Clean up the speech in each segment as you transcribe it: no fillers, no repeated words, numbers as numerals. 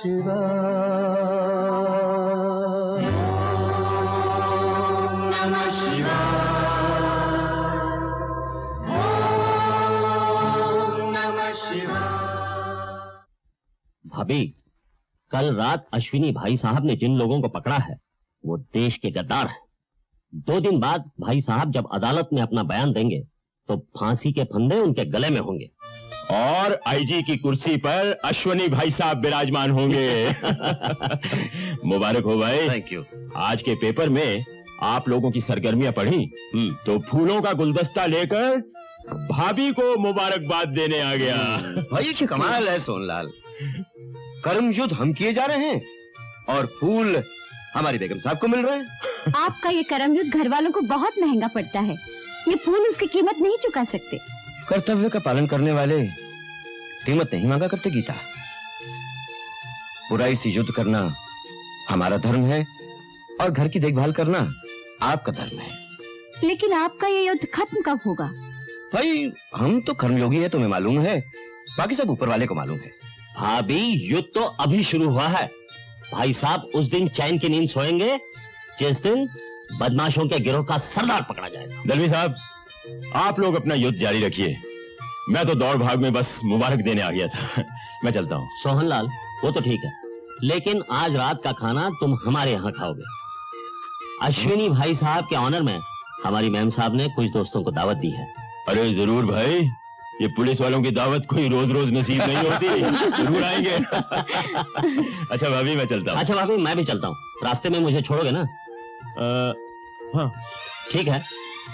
शिवाय, ओम नमः शिवाय, ओम नमः शिवाय। भाभी, कल रात अश्विनी भाई साहब ने जिन लोगों को पकड़ा है वो देश के गद्दार हैं। 2 दिन बाद भाई साहब जब अदालत में अपना बयान देंगे तो फांसी के फंदे उनके गले में होंगे और आईजी की कुर्सी पर अश्विनी भाई साहब विराजमान होंगे। मुबारक हो भाई। Thank you. आज के पेपर में आप लोगों की सरगर्मियां पढ़ी तो फूलों का गुलदस्ता लेकर भाभी को मुबारकबाद देने आ गया। भाई ये कमाल है सोनलाल, कर्म युद्ध हम किए जा रहे हैं और फूल हमारी बेगम साहब को मिल रहे हैं। आपका ये कर्म युद्ध घर वालों को बहुत महंगा पड़ता है, ये फूल उसकी कीमत नहीं चुका सकते। कर्तव्य का पालन करने वाले कीमत नहीं मांगा करते गीता। बुराई से युद्ध करना हमारा धर्म है और घर की देखभाल करना आपका धर्म है। लेकिन आपका ये युद्ध खत्म कब होगा? भाई हम तो कर्मयोगी है, तुम्हें मालूम है, बाकी सब ऊपर वाले को मालूम है। भाभी, युद्ध तो अभी शुरू हुआ है। भाई साहब उस दिन चैन की नींद सोएंगे जिस दिन बदमाशों के गिरोह का सरदार पकड़ा जाएगा। दलवी साहब, आप लोग अपना युद्ध जारी रखिए, मैं तो दौड़ भाग में बस मुबारक देने आ गया था। मैं चलता हूँ। सोहनलाल, वो तो ठीक है, लेकिन आज रात का खाना तुम हमारे यहाँ खाओगे। अश्विनी भाई साहब के ऑनर में हमारी मैम साहब ने कुछ दोस्तों को दावत दी है। अरे जरूर भाई, ये पुलिस वालों की दावत कोई रोज रोज नसीब नहीं होती। जरूर आएंगे। अच्छा भाभी, मैं चलता हूँ। अच्छा भाभी, मैं भी चलता हूँ। रास्ते में मुझे छोड़ोगे ना? हाँ ठीक है,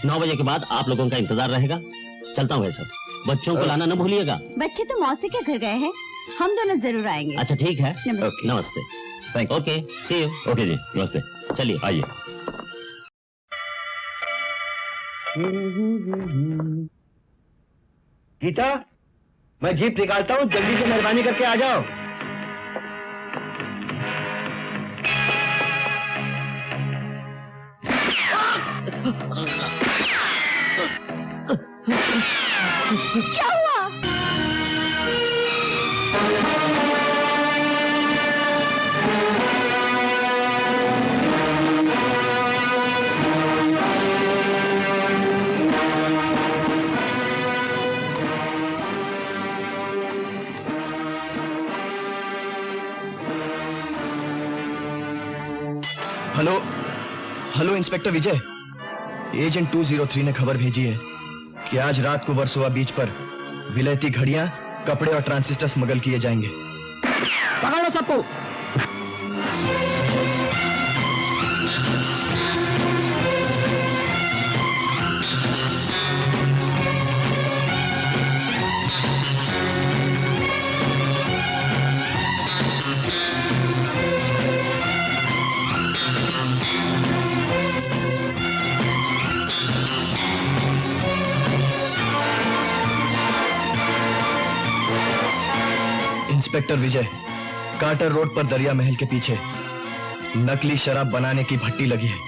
9 बजे के बाद आप लोगों का इंतजार रहेगा। चलता हूँ भाई साहब, बच्चों को लाना न भूलिएगा। बच्चे तो मौसी के घर गए हैं, हम दोनों जरूर आएंगे। अच्छा ठीक है, नमस्ते। नमस्ते। Thank you. Okay, see you. Okay जी, नमस्ते। चलिए आइए। गीता, मैं जीप निकालता हूँ, जल्दी से मेहरबानी करके आ जाओ। क्या हुआ? हेलो हेलो इंस्पेक्टर विजय, एजेंट 203 ने खबर भेजी है कि आज रात को वर्सोवा बीच पर विलायती घड़ियां, कपड़े और ट्रांसिस्टर स्मगल किए जाएंगे। पकड़ लो सबको। इंस्पेक्टर विजय, कार्टर रोड पर दरिया महल के पीछे नकली शराब बनाने की भट्टी लगी है।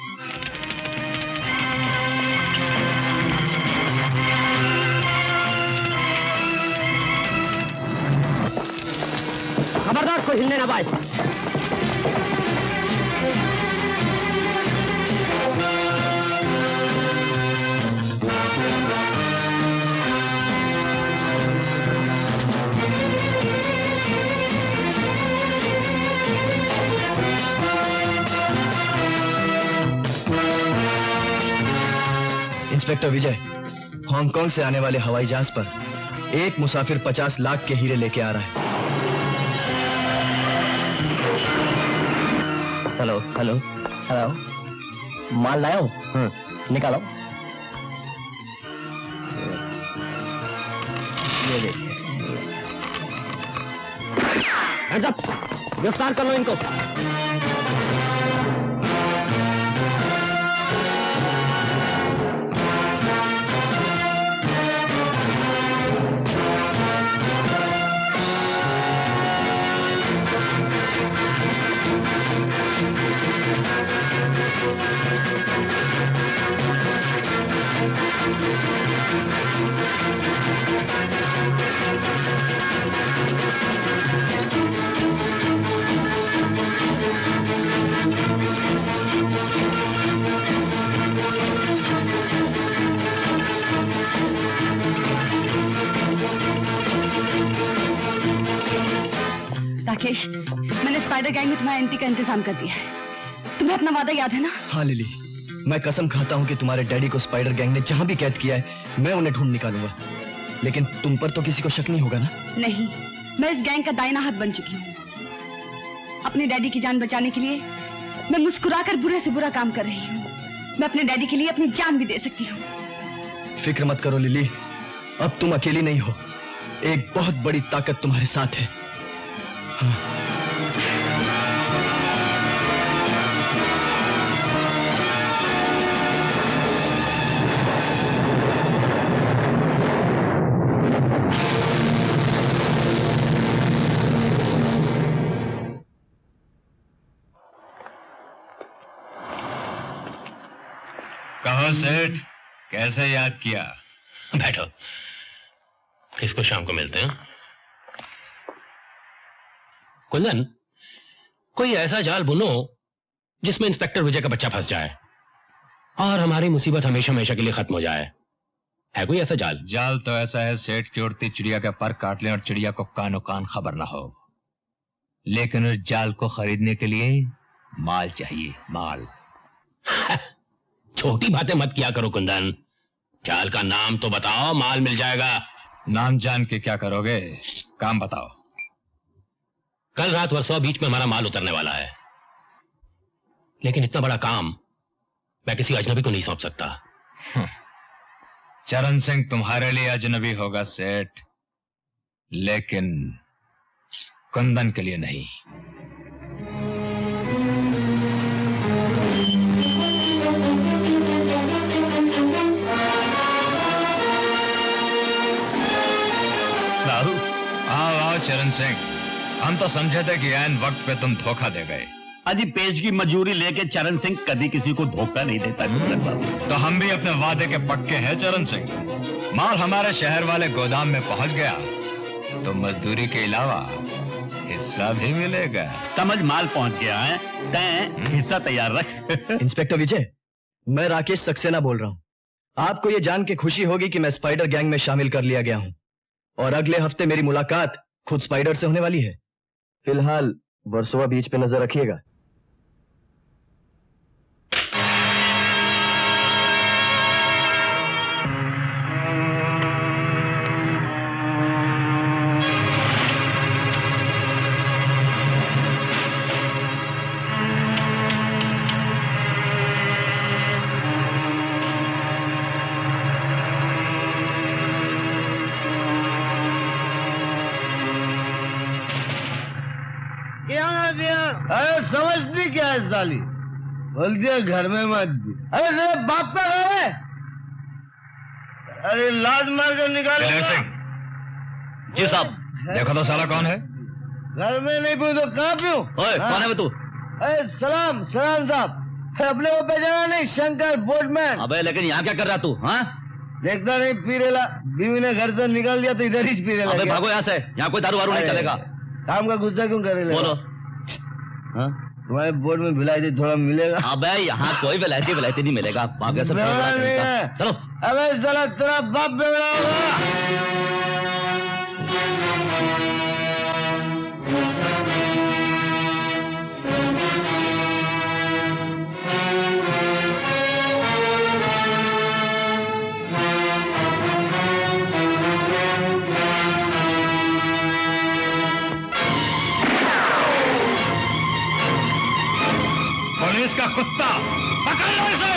खबरदार, कोई हिलने ना पाए। इंस्पेक्टर विजय, हांगकांग से आने वाले हवाई जहाज पर एक मुसाफिर 50 लाख के हीरे लेके आ रहा है। हेलो हेलो हेलो, माल लाया हूँ। निकालो। ये देखिए, गिरफ्तार कर लो इनको। राकेश, मैंने स्पाइडर गैंग में तुम्हारा एंट्री का इंतजाम कर दिया है। तुम्हें अपना वादा याद है ना? हाँ लिली, मैं कसम खाता हूँ कि तुम्हारे डैडी को स्पाइडर गैंग ने जहां भी कैद किया है मैं उन्हें ढूंढ निकालूंगा। लेकिन तुम पर तो किसी को शक नहीं होगा ना? नहीं, मैं इस गैंग का दाहिना हाथ बन चुकी हूँ। अपने डैडी की जान बचाने के लिए मैं मुस्कुराकर बुरे से बुरा काम कर रही हूँ। मैं अपने डैडी के लिए अपनी जान भी दे सकती हूँ। फिक्र मत करो लिली, अब तुम अकेली नहीं हो, एक बहुत बड़ी ताकत तुम्हारे साथ है। हाँ। कहो सेठ, कैसे याद किया? बैठो, किसको शाम को मिलते हैं? कुंदन, कोई ऐसा जाल बुनो जिसमें इंस्पेक्टर विजय का बच्चा फंस जाए और हमारी मुसीबत हमेशा हमेशा के लिए खत्म हो जाए। है कोई ऐसा जाल? जाल तो ऐसा है सेठ कि उड़ती चिड़िया का पर काट ले और चिड़िया को कानो कान खबर ना हो। लेकिन उस जाल को खरीदने के लिए माल चाहिए, माल। छोटी बातें मत किया करो कुंदन, जाल का नाम तो बताओ, माल मिल जाएगा। नाम जान के क्या करोगे, काम बताओ। कल रात वर्सोवा बीच में हमारा माल उतरने वाला है, लेकिन इतना बड़ा काम मैं किसी अजनबी को नहीं सौंप सकता। चरण सिंह तुम्हारे लिए अजनबी होगा सेठ, लेकिन कुंदन के लिए नहीं। आओ चरण सिंह, हम तो समझे थे कि ऐन वक्त पे तुम धोखा दे गए। अजी पेश की मजूरी लेके चरण सिंह कभी किसी को धोखा नहीं देता। तो हम भी अपने वादे के पक्के हैं चरण सिंह। माल हमारे शहर वाले गोदाम में पहुंच गया तो मजदूरी के अलावा हिस्सा भी मिलेगा। समझ माल पहुंच गया है, तैं हिस्सा तैयार रख। इंस्पेक्टर विजय, मैं राकेश सक्सेना बोल रहा हूँ। आपको ये जान के खुशी होगी कि मैं स्पाइडर गैंग में शामिल कर लिया गया हूँ और अगले हफ्ते मेरी मुलाकात खुद स्पाइडर से होने वाली है। फिलहाल वर्सोवा बीच पे नजर रखिएगा। अरे समझती क्या है साली, बोलती है घर में मत दी। अरे तेरे बाप का घर है? अरे लाज मार कर निकाल। जी साहब। देखो तो साला कौन है? घर में नहीं पीऊं तो कहाँ पीऊं? कौन है वो तू? अरे सलाम सलाम साहब, अपने को पहचाना नहीं? शंकर बोटमैन। अबे लेकिन यहाँ क्या कर रहा तू? हाँ, देखता नहीं पी रेला, बीवी ने घर से निकाल दिया तो इधर ही पी रेला। अबे भागो यहाँ से, यहाँ कोई दारू वारू नहीं चलेगा। काम का गुस्सा क्यों कर रहे? बोलो। हाँ, तुम्हारे बोर्ड में विलायती थोड़ा मिलेगा? अबे यहाँ कोई विलायती नहीं मिलेगा। भाग से चलो। अबे साला तेरा बाप बेवड़ा होगा। पुलिस का कुत्ता, पकड़ लो इसे।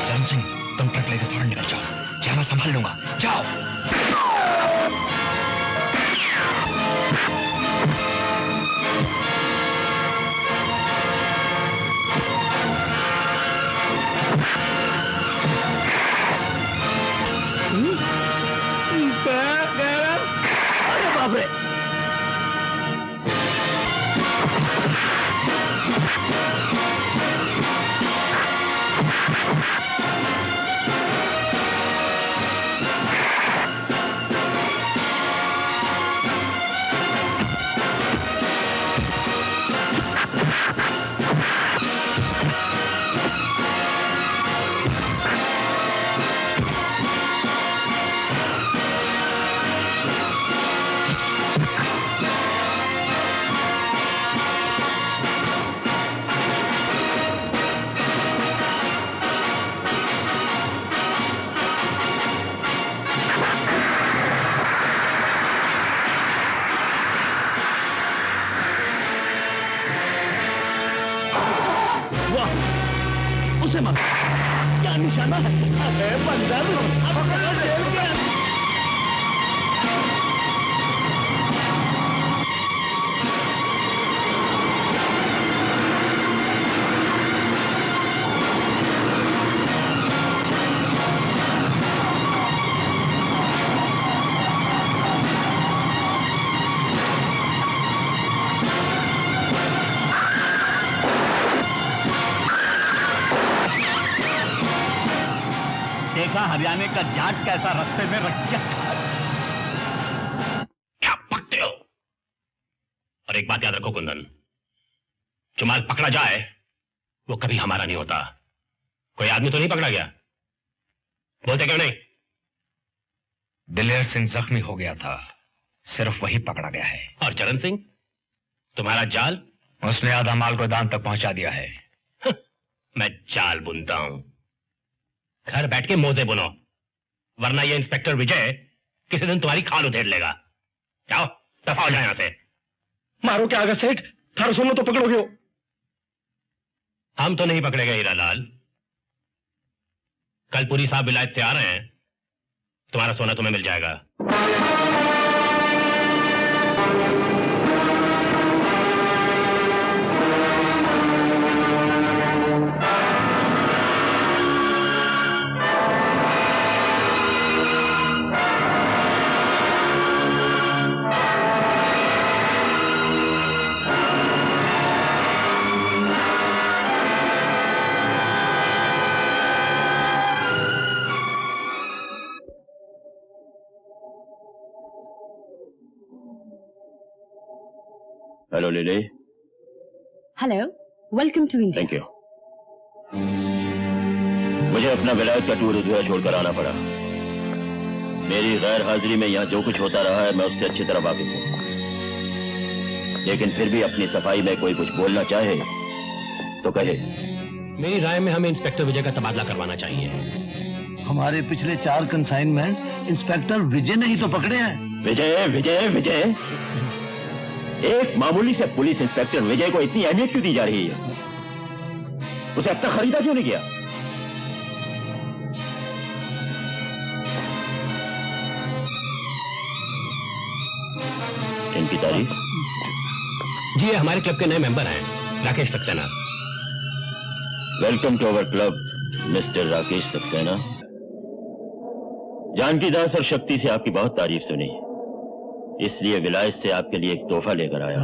चरण सिंह, तुम ट्रक लेकर फौरन निकल जाओ, क्या मैं संभाल लूंगा। जाओ। अरे बाप रे, उसे मारो। क्या निशाना है? अरे बंदर, पकड़ो जेल के अंदर। देखा हरियाणा का जाट कैसा रास्ते में रख गया। क्या पकते हो? और एक बात याद रखो कुंदन, जो माल पकड़ा जाए वो कभी हमारा नहीं होता। कोई आदमी तो नहीं पकड़ा गया? बोलते क्यों नहीं? दिलेर सिंह जख्मी हो गया था, सिर्फ वही पकड़ा गया है। और चरण सिंह, तुम्हारा जाल? उसने आधा माल गोदाम तक पहुंचा दिया है। मैं जाल बुनता हूं, घर बैठ के मोजे बुनो, वरना ये इंस्पेक्टर विजय किसी दिन तुम्हारी खाल उधेड़ लेगा। जाओ, दफा हो जाए यहां से। मारो क्या आगे सेठ, थारा सोना तो पकड़ोगे हो। हम तो नहीं पकड़ेंगे हीरालाल। कल पुरी साहब विलायत से आ रहे हैं, तुम्हारा सोना तुम्हें मिल जाएगा। Hello Lily. Hello, welcome to India. Thank you. मुझे अपना विलायत का टूर अधूरा छोड़कर आना पड़ा। मेरी गैर हाजिरी में यहाँ जो कुछ होता रहा है मैं उससे अच्छी तरह वाकिफ हूँ, लेकिन फिर भी अपनी सफाई में कोई कुछ बोलना चाहे तो कहे। मेरी राय में हमें इंस्पेक्टर विजय का तबादला करवाना चाहिए। हमारे पिछले 4 कंसाइनमेंट इंस्पेक्टर विजय ने ही तो पकड़े हैं। विजय विजय विजय, एक मामूली से पुलिस इंस्पेक्टर विजय को इतनी अहमियत क्यों दी जा रही है? उसे अब तक खरीदा क्यों नहीं किया? इनकी तारीफ? जी, ये हमारे क्लब के नए मेंबर हैं, Rakesh Saxena. Welcome to our club mister Rakesh Saxena. Janki Das और शक्ति से आपकी बहुत तारीफ सुनी, इसलिए विलायत से आपके लिए एक तोहफा लेकर आया।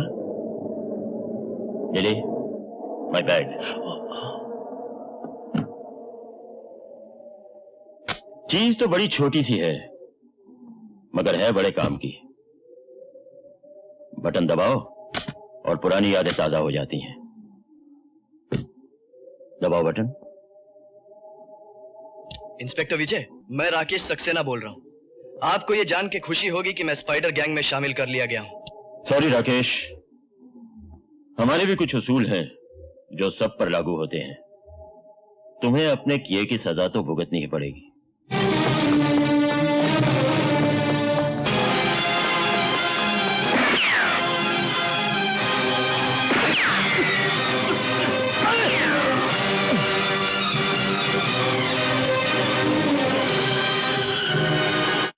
Lily, my bag. चीज तो बड़ी छोटी सी है, मगर है बड़े काम की। बटन दबाओ और पुरानी यादें ताजा हो जाती हैं। दबाओ बटन। इंस्पेक्टर विजय, मैं राकेश सक्सेना बोल रहा हूं। आपको यह जान के खुशी होगी कि मैं स्पाइडर गैंग में शामिल कर लिया गया हूं। सॉरी राकेश, हमारे भी कुछ उसूल हैं जो सब पर लागू होते हैं। तुम्हें अपने किए की सजा तो भुगतनी ही पड़ेगी।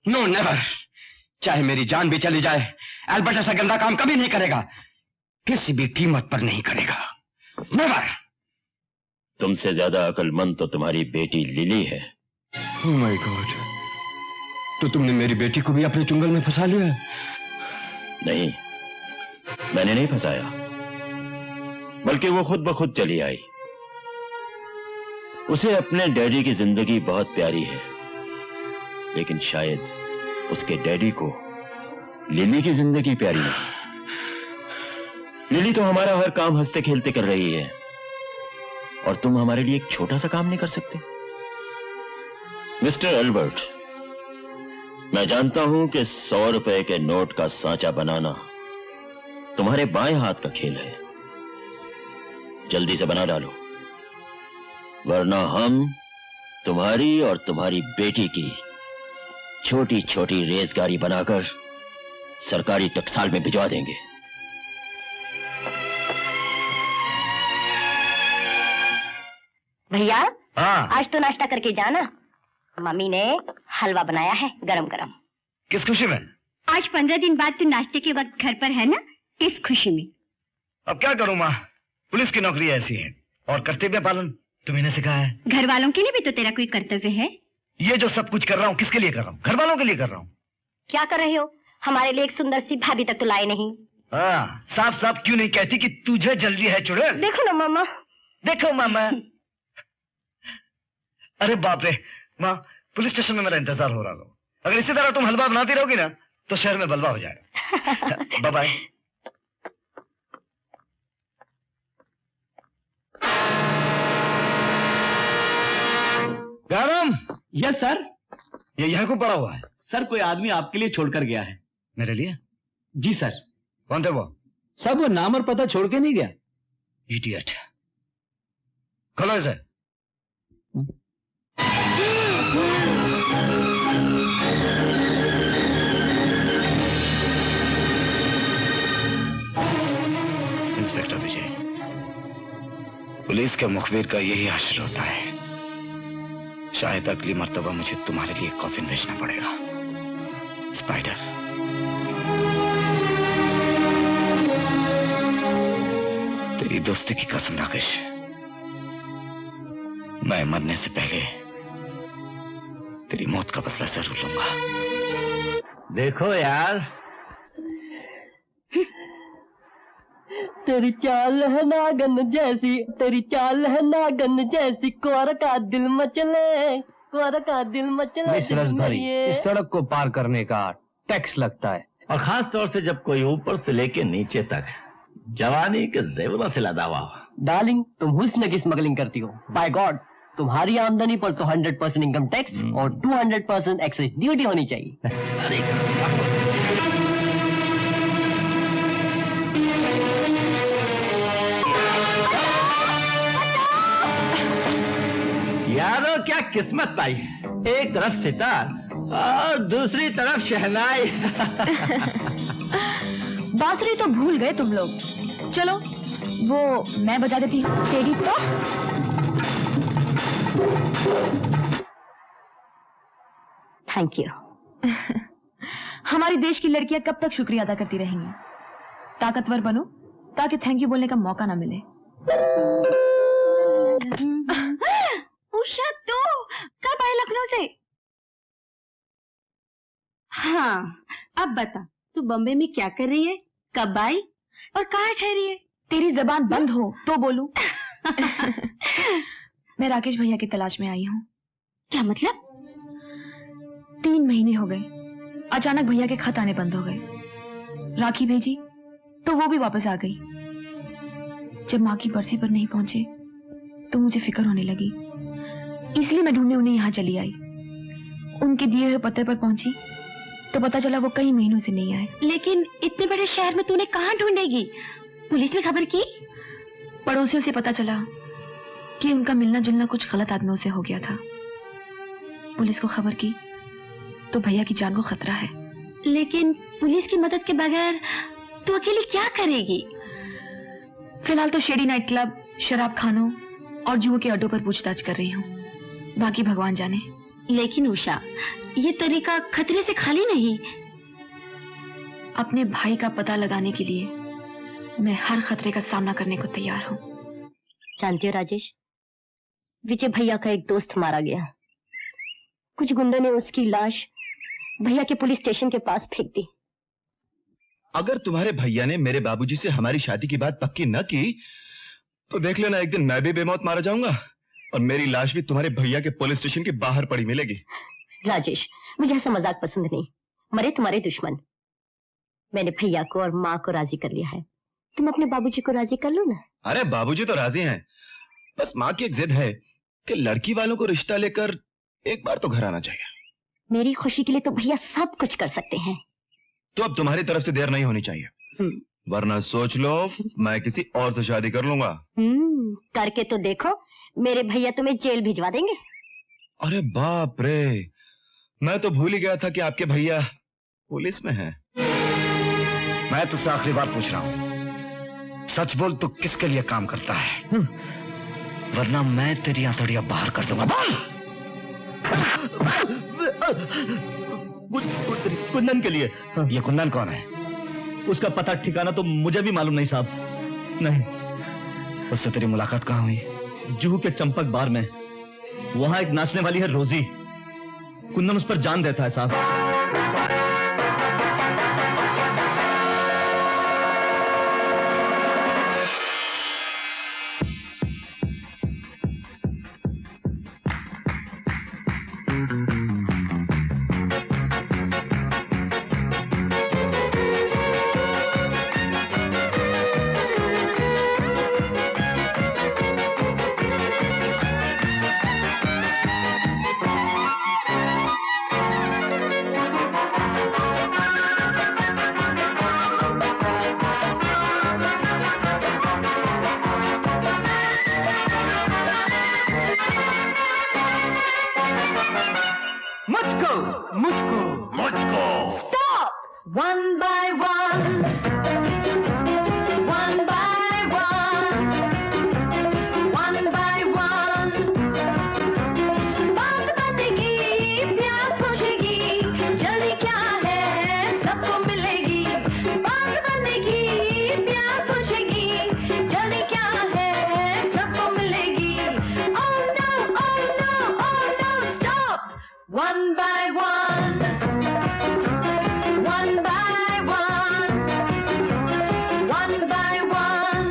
नो नेवर, चाहे मेरी जान भी चली जाए, एल्बर्ट ऐसा गंदा काम कभी नहीं करेगा, किसी भी कीमत पर नहीं करेगा। नेवर। तुमसे ज्यादा अक्लमंद तो तुम्हारी बेटी लिली है। ओह माय गॉड, तो तुमने मेरी बेटी को भी अपने चुंगल में फंसा लिया? नहीं, मैंने नहीं फंसाया, बल्कि वो खुद ब खुद चली आई। उसे अपने डैडी की जिंदगी बहुत प्यारी है, लेकिन शायद उसके डैडी को लिली की जिंदगी प्यारी नहीं। लिली तो हमारा हर काम हंसते खेलते कर रही है, और तुम हमारे लिए एक छोटा सा काम नहीं कर सकते? मिस्टर एल्बर्ट, मैं जानता हूं कि 100 रुपए के नोट का सांचा बनाना तुम्हारे बाएं हाथ का खेल है। जल्दी से बना डालो, वरना हम तुम्हारी और तुम्हारी बेटी की छोटी छोटी रेजगारी बनाकर सरकारी टकसाल में भिजवा देंगे। भैया हाँ आज तो नाश्ता करके जाना, मम्मी ने हलवा बनाया है गरम गरम। किस खुशी में? आज 15 दिन बाद तू नाश्ते के वक्त घर पर है ना, इस खुशी में। अब क्या करूं माँ, पुलिस की नौकरी ऐसी है और कर्तव्य पालन तुम्हें ने सिखाया है। घर वालों के लिए भी तो तेरा कोई कर्तव्य है। ये जो सब कुछ कर रहा हूँ किसके लिए कर रहा हूँ? घर वालों के लिए कर रहा हूँ। क्या कर रहे हो? हमारे लिए एक सुंदर सी भाभी तक तो लाए नहीं। हाँ, साफ साफ क्यों नहीं कहती कि तुझे जल्दी है चुड़ैल? देखो ना मामा। देखो मामा। अरे बाप रे माँ, पुलिस स्टेशन में मेरा इंतजार हो रहा हो। अगर इसी तरह तुम हलवा बनाती रहोगी ना तो शहर में बलवा हो जाएगा। Bye bye. गरम। Yes sir. ये यहाँ को पड़ा हुआ है? सर कोई आदमी आपके लिए छोड़कर गया है। मेरे लिए? जी सर। कौन थे वो? सब वो नाम और पता छोड़ के नहीं गया। इडियट। खोलो इसे। इंस्पेक्टर विजय, पुलिस के मुखबिर का यही हश्र होता है। शायद अगली मर्तबा मुझे तुम्हारे लिए कॉफिन भेजना पड़ेगा। स्पाइडर। तेरी दोस्ती की कसम राकेश, मैं मरने से पहले तेरी मौत का बदला जरूर लूंगा। देखो यार, तेरी चाल है नागन जैसी, तेरी चाल है नागन जैसी, कुंवर का दिल मचले, कुंवर का दिल मचले। मिस रसभरी, इस सड़क को पार करने का टैक्स लगता है, और खास तौर से जब कोई ऊपर से लेके नीचे तक जवानी के जेवरों से लदा हुआ हो। डार्लिंग, तुम हुस्न की स्मगलिंग करती हो। बाय गॉड, तुम्हारी आमदनी पर तो 100% इनकम टैक्स और 200% एक्साइज ड्यूटी होनी चाहिए। यारो क्या किस्मत पाई है, एक तरफ सितार और दूसरी तरफ शहनाई। बांसुरी तो भूल गए तुम लोग। चलो वो मैं बजा देती हूँ। तेरी तो थैंक यू। हमारे देश की लड़कियां कब तक शुक्रिया अदा करती रहेंगी? ताकतवर बनो ताकि थैंक यू बोलने का मौका ना मिले। उषा, तो कब आए लखनऊ से? हाँ, अब बता, तू बॉम्बे में क्या कर रही है, कब आई और कहाँ ठहरी है? तेरी जबान बंद हो तो बोलूं। मैं राकेश भैया की तलाश में आई हूँ। क्या मतलब? 3 महीने हो गए, अचानक भैया के खत आने बंद हो गए। राखी भेजी तो वो भी वापस आ गई। जब माँ की बरसी पर नहीं पहुंचे तो मुझे फिक्र होने लगी, इसलिए मैं ढूंढने उन्हें यहाँ चली आई। उनके दिए हुए पते पर पहुंची तो पता चला वो कई महीनों से नहीं आए। लेकिन इतने बड़े शहर में तूने कहाँ ढूंढेगी? पुलिस में खबर की? पड़ोसियों से पता चला कि उनका मिलना जुलना कुछ गलत आदमियों से हो गया था। पुलिस को खबर की तो भैया की जान को खतरा है। लेकिन पुलिस की मदद के बगैर तू अकेली क्या करेगी? फिलहाल तो शेडी नाइट क्लब, शराब खानों और जुए के अड्डों पर पूछताछ कर रही हूँ, बाकी भगवान जाने। लेकिन उषा, ये तरीका खतरे से खाली नहीं। अपने भाई का पता लगाने के लिए मैं हर खतरे का सामना करने को तैयार हूँ। जानते हो राजेश, विजय भैया का एक दोस्त मारा गया। कुछ गुंडों ने उसकी लाश भैया के पुलिस स्टेशन के पास फेंक दी। अगर तुम्हारे भैया ने मेरे बाबूजी से हमारी शादी की बात पक्की न की तो देख लेना, एक दिन मैं भी बेमौत मारा जाऊंगा और मेरी लाश भी तुम्हारे भैया के पुलिस स्टेशन के बाहर पड़ी मिलेगी। राजेश, मुझे ऐसा मजाक पसंद नहीं। मरे तुम्हारे दुश्मन। मैंने भैया को और माँ को राजी कर लिया है, तुम अपने बाबूजी को राजी कर लो ना। अरे बाबूजी तो राजी हैं, बस माँ की एक जिद है कि लड़की वालों को रिश्ता लेकर एक बार तो घर आना चाहिए। मेरी खुशी के लिए तो भैया सब कुछ कर सकते हैं। तो अब तुम्हारी तरफ से देर नहीं होनी चाहिए, वरना सोच लो मैं किसी और से शादी कर लूंगा। करके तो देखो, मेरे भैया तुम्हें जेल भिजवा देंगे। अरे बाप रे, मैं तो भूल ही गया था कि आपके भैया पुलिस में हैं। मैं तुझसे आखिरी बार पूछ रहा हूं, सच बोल, तू किसके लिए काम करता है? वरना मैं तेरी हथौड़ियां बाहर कर दूंगा। बोल। कुंदन के लिए। ये कुंदन कौन है? उसका पता ठिकाना तो मुझे भी मालूम नहीं साहब। नहीं। उससे तेरी मुलाकात कहाँ हुई? जुहू के चंपक बार में। वहां एक नाचने वाली है रोजी। कुंदन उस पर जान देता है साहब। One by one, one by one, one by one. बात बनेगी, प्यास बुझेगी, जल्दी क्या है सबको मिलेगी। बात बनेगी, प्यास बुझेगी, जल्दी क्या है सबको मिलेगी। Oh no, oh no, oh no, stop. One by one. One by one, one by one.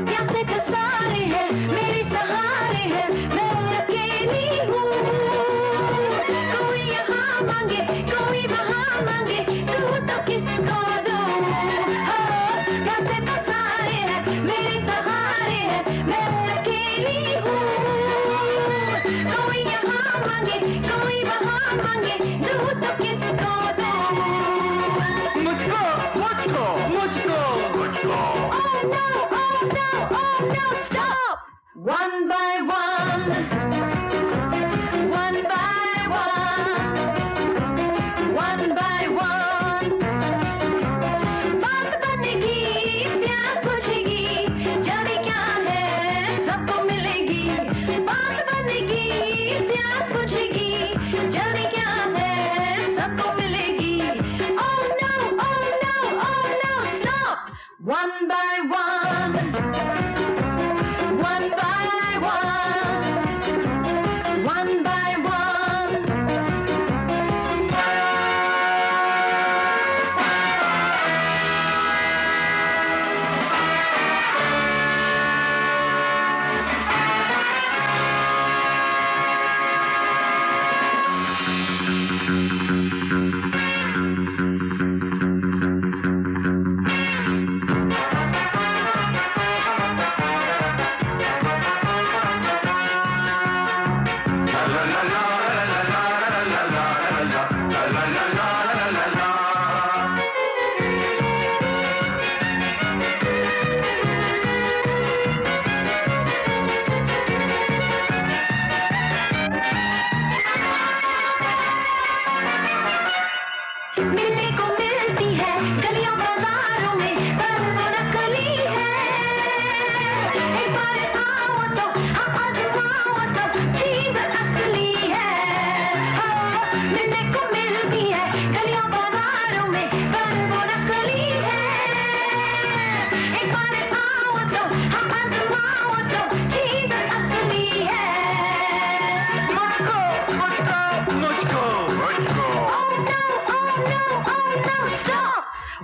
प्यासे का सारे हैं मेरे सहारे हैं, मैं अकेली हूँ। कोई यहाँ मांगे कोई वहाँ मांगे, तू तो किसको दूँ। प्यासे का सारे हैं मेरे सहारे हैं, मैं अकेली हूँ। कोई यहाँ मांगे कोई वहाँ मांगे, तू तो किसको दूँ। मुझको मुझको मुझको मुझको। Oh no, oh no, oh no, stop. One by one, one by one, one by one. बात बनेगी, प्यास बुझेगी, जल्दी क्या है सबको मिलेगी। बात बनेगी, प्यास बुझेगी, जल्दी क्या है सबको मिलेगी। Oh no, oh no, oh no, stop. One by one, one by one.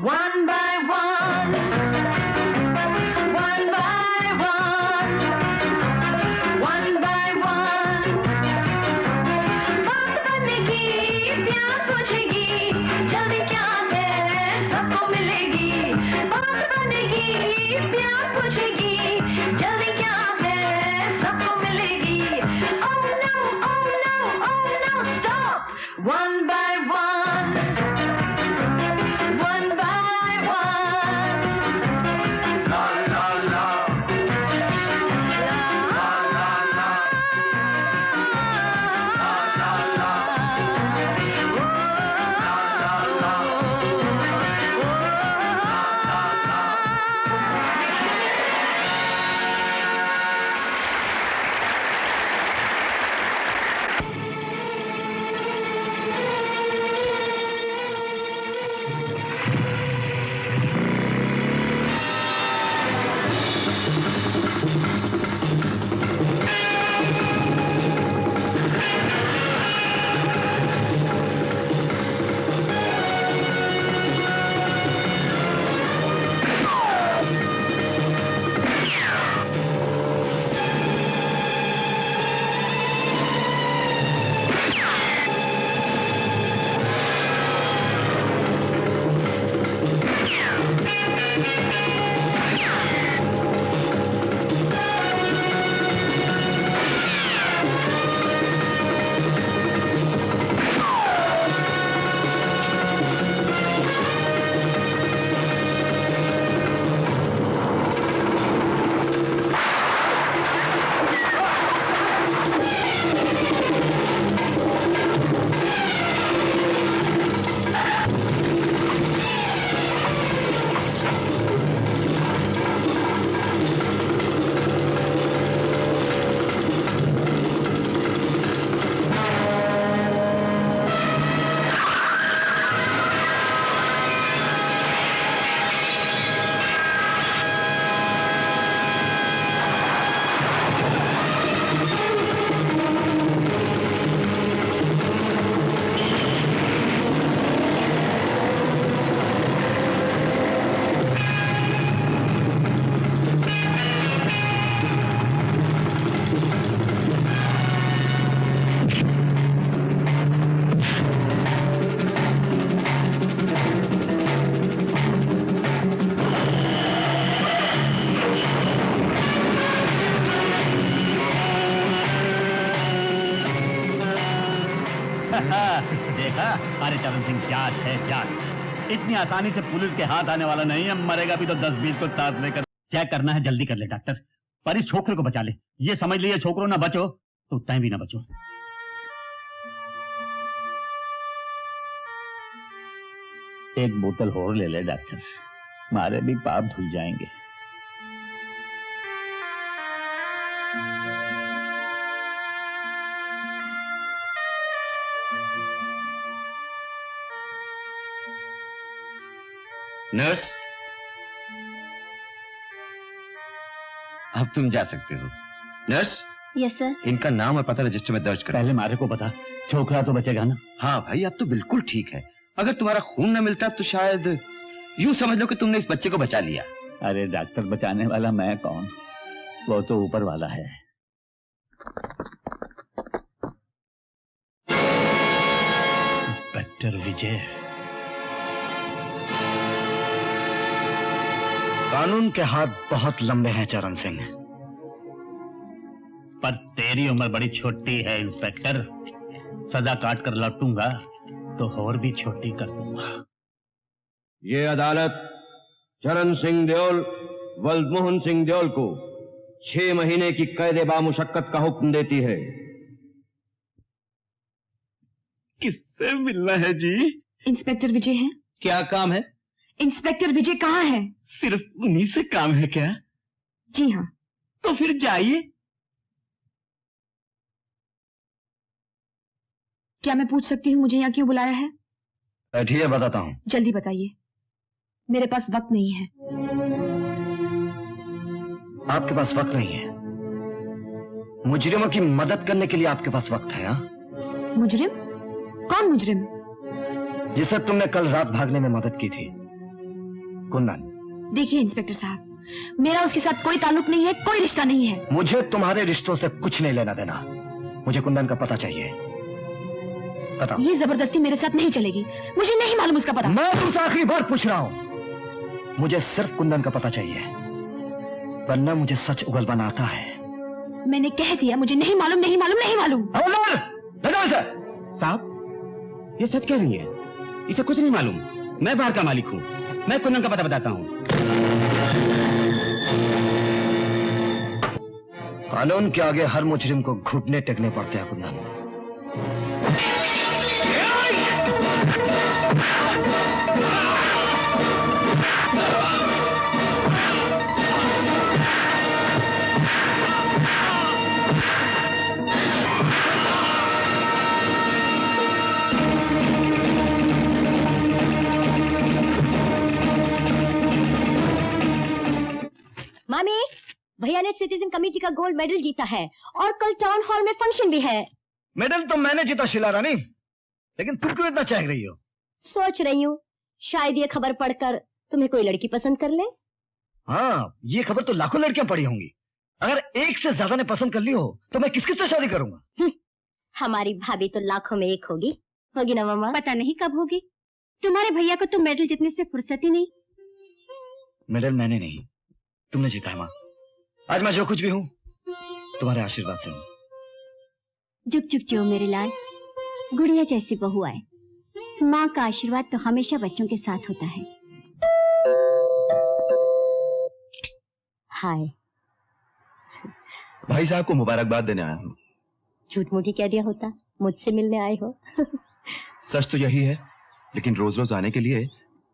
one by one, one by one, one by one. बात बनेगी, प्यास पूछेगी, जल्दी क्या है सबको मिलेगी। बात बनेगी, प्यास पूछेगी, जल्दी क्या है सबको मिलेगी। Oh no, oh no, oh no, stop. One by one, one by one. La la la, la la la, la la la, देखा? अरे चरण सिंह जाट है जाट। इतनी आसानी से पुलिस के हाथ आने वाला नहीं है। मरेगा भी तो 10-20 को साथ लेकर। क्या करना है जल्दी कर ले डॉक्टर, पर इस छोकरे को बचा ले। ये समझ लिए छोकरों ना बचो तो तय भी ना बचो। एक बोतल और ले ले डॉक्टर, मारे भी पाप धुल जाएंगे। नर्स, अब तुम जा सकते हो। Nurse, yes sir. इनका नाम और पता रजिस्टर में दर्ज करो। पहले मारे को बता, छोकरा तो बचेगा ना? हाँ भाई, अब तो बिल्कुल ठीक है। अगर तुम्हारा खून न मिलता तो शायद यूं समझ लो कि तुमने इस बच्चे को बचा लिया। अरे डॉक्टर बचाने वाला मैं कौन, वो तो ऊपर वाला है। इंस्पेक्टर विजय। कानून के हाथ बहुत लंबे हैं चरण सिंह, पर तेरी उम्र बड़ी छोटी है इंस्पेक्टर। सजा काट कर लौटूंगा तो और भी छोटी कर दूंगा। ये अदालत चरण सिंह देओल वल्दमोहन सिंह देओल को 6 महीने की कैद बामुशक्कत का हुक्म देती है। किससे मिलना है जी? इंस्पेक्टर विजय हैं। क्या काम है? इंस्पेक्टर विजय कहाँ है? सिर्फ उन्हीं से काम है क्या? जी हाँ। तो फिर जाइए। क्या मैं पूछ सकती हूँ मुझे यहाँ क्यों बुलाया है? बैठिए, बताता हूँ। जल्दी बताइए, मेरे पास वक्त नहीं है। आपके पास वक्त नहीं है? मुजरिमों की मदद करने के लिए आपके पास वक्त है? हाँ? मुजरिम? कौन मुजरिम? जिसे तुमने कल रात भागने में मदद की थी। कुंदन। देखिए इंस्पेक्टर साहब, मेरा उसके साथ कोई ताल्लुक नहीं है, कोई रिश्ता नहीं है। मुझे तुम्हारे रिश्तों से कुछ नहीं लेना देना। मुझे कुंदन का पता चाहिए। बताओ। ये जबरदस्ती मेरे साथ नहीं चलेगी, मुझे नहीं मालूम उसका पता। मैं तुमसे आखिरी बार पूछ रहा हूं, मुझे सिर्फ कुंदन का पता चाहिए, वरना मुझे सच उगलवाना आता है। मैंने कह दिया मुझे नहीं मालूम, नहीं मालूम, नहीं मालूम। साहब, ये सच कह रही है, इसे कुछ नहीं मालूम। मैं बाहर का मालिक हूं, मैं कुंदन का पता बताता हूं। कानून के आगे हर मुजरिम को घुटने टेकने पड़ते हैं कुंदन। मामी, भैया ने सिटीजन कमेटी का गोल्ड मेडल जीता है और कल टाउन हॉल में फंक्शन भी है। मेडल तो मैंने जीता शीला रानी, लेकिन तुम क्यों इतना चाह रही हो? सोच रही हूँ शायद ये खबर पढ़कर तुम्हें कोई लड़की पसंद कर ले। हाँ, ये खबर तो लाखों लड़कियां पढ़ी होंगी। अगर एक से ज्यादा ने पसंद कर ली हो तो मैं किस से शादी करूंगा? हमारी भाभी तो लाखों में एक होगी ना मामा? पता नहीं कब होगी। तुम्हारे भैया को तो मेडल जीतने से फुर्सत ही नहीं। मेडल मैंने नहीं, तुमने जीता है माँ। आज मैं जो कुछ भी हूँ तुम्हारे आशीर्वाद से हूँ। जुग जुग जो मेरे लाल, गुड़िया जैसी बहू आए। माँ का आशीर्वाद तो हमेशा बच्चों के साथ होता है। हाय। भाई साहब को मुबारकबाद देने आया हूँ। झूठ मूठी कह दिया होता, मुझसे मिलने आए हो। सच तो यही है, लेकिन रोज रोज आने के लिए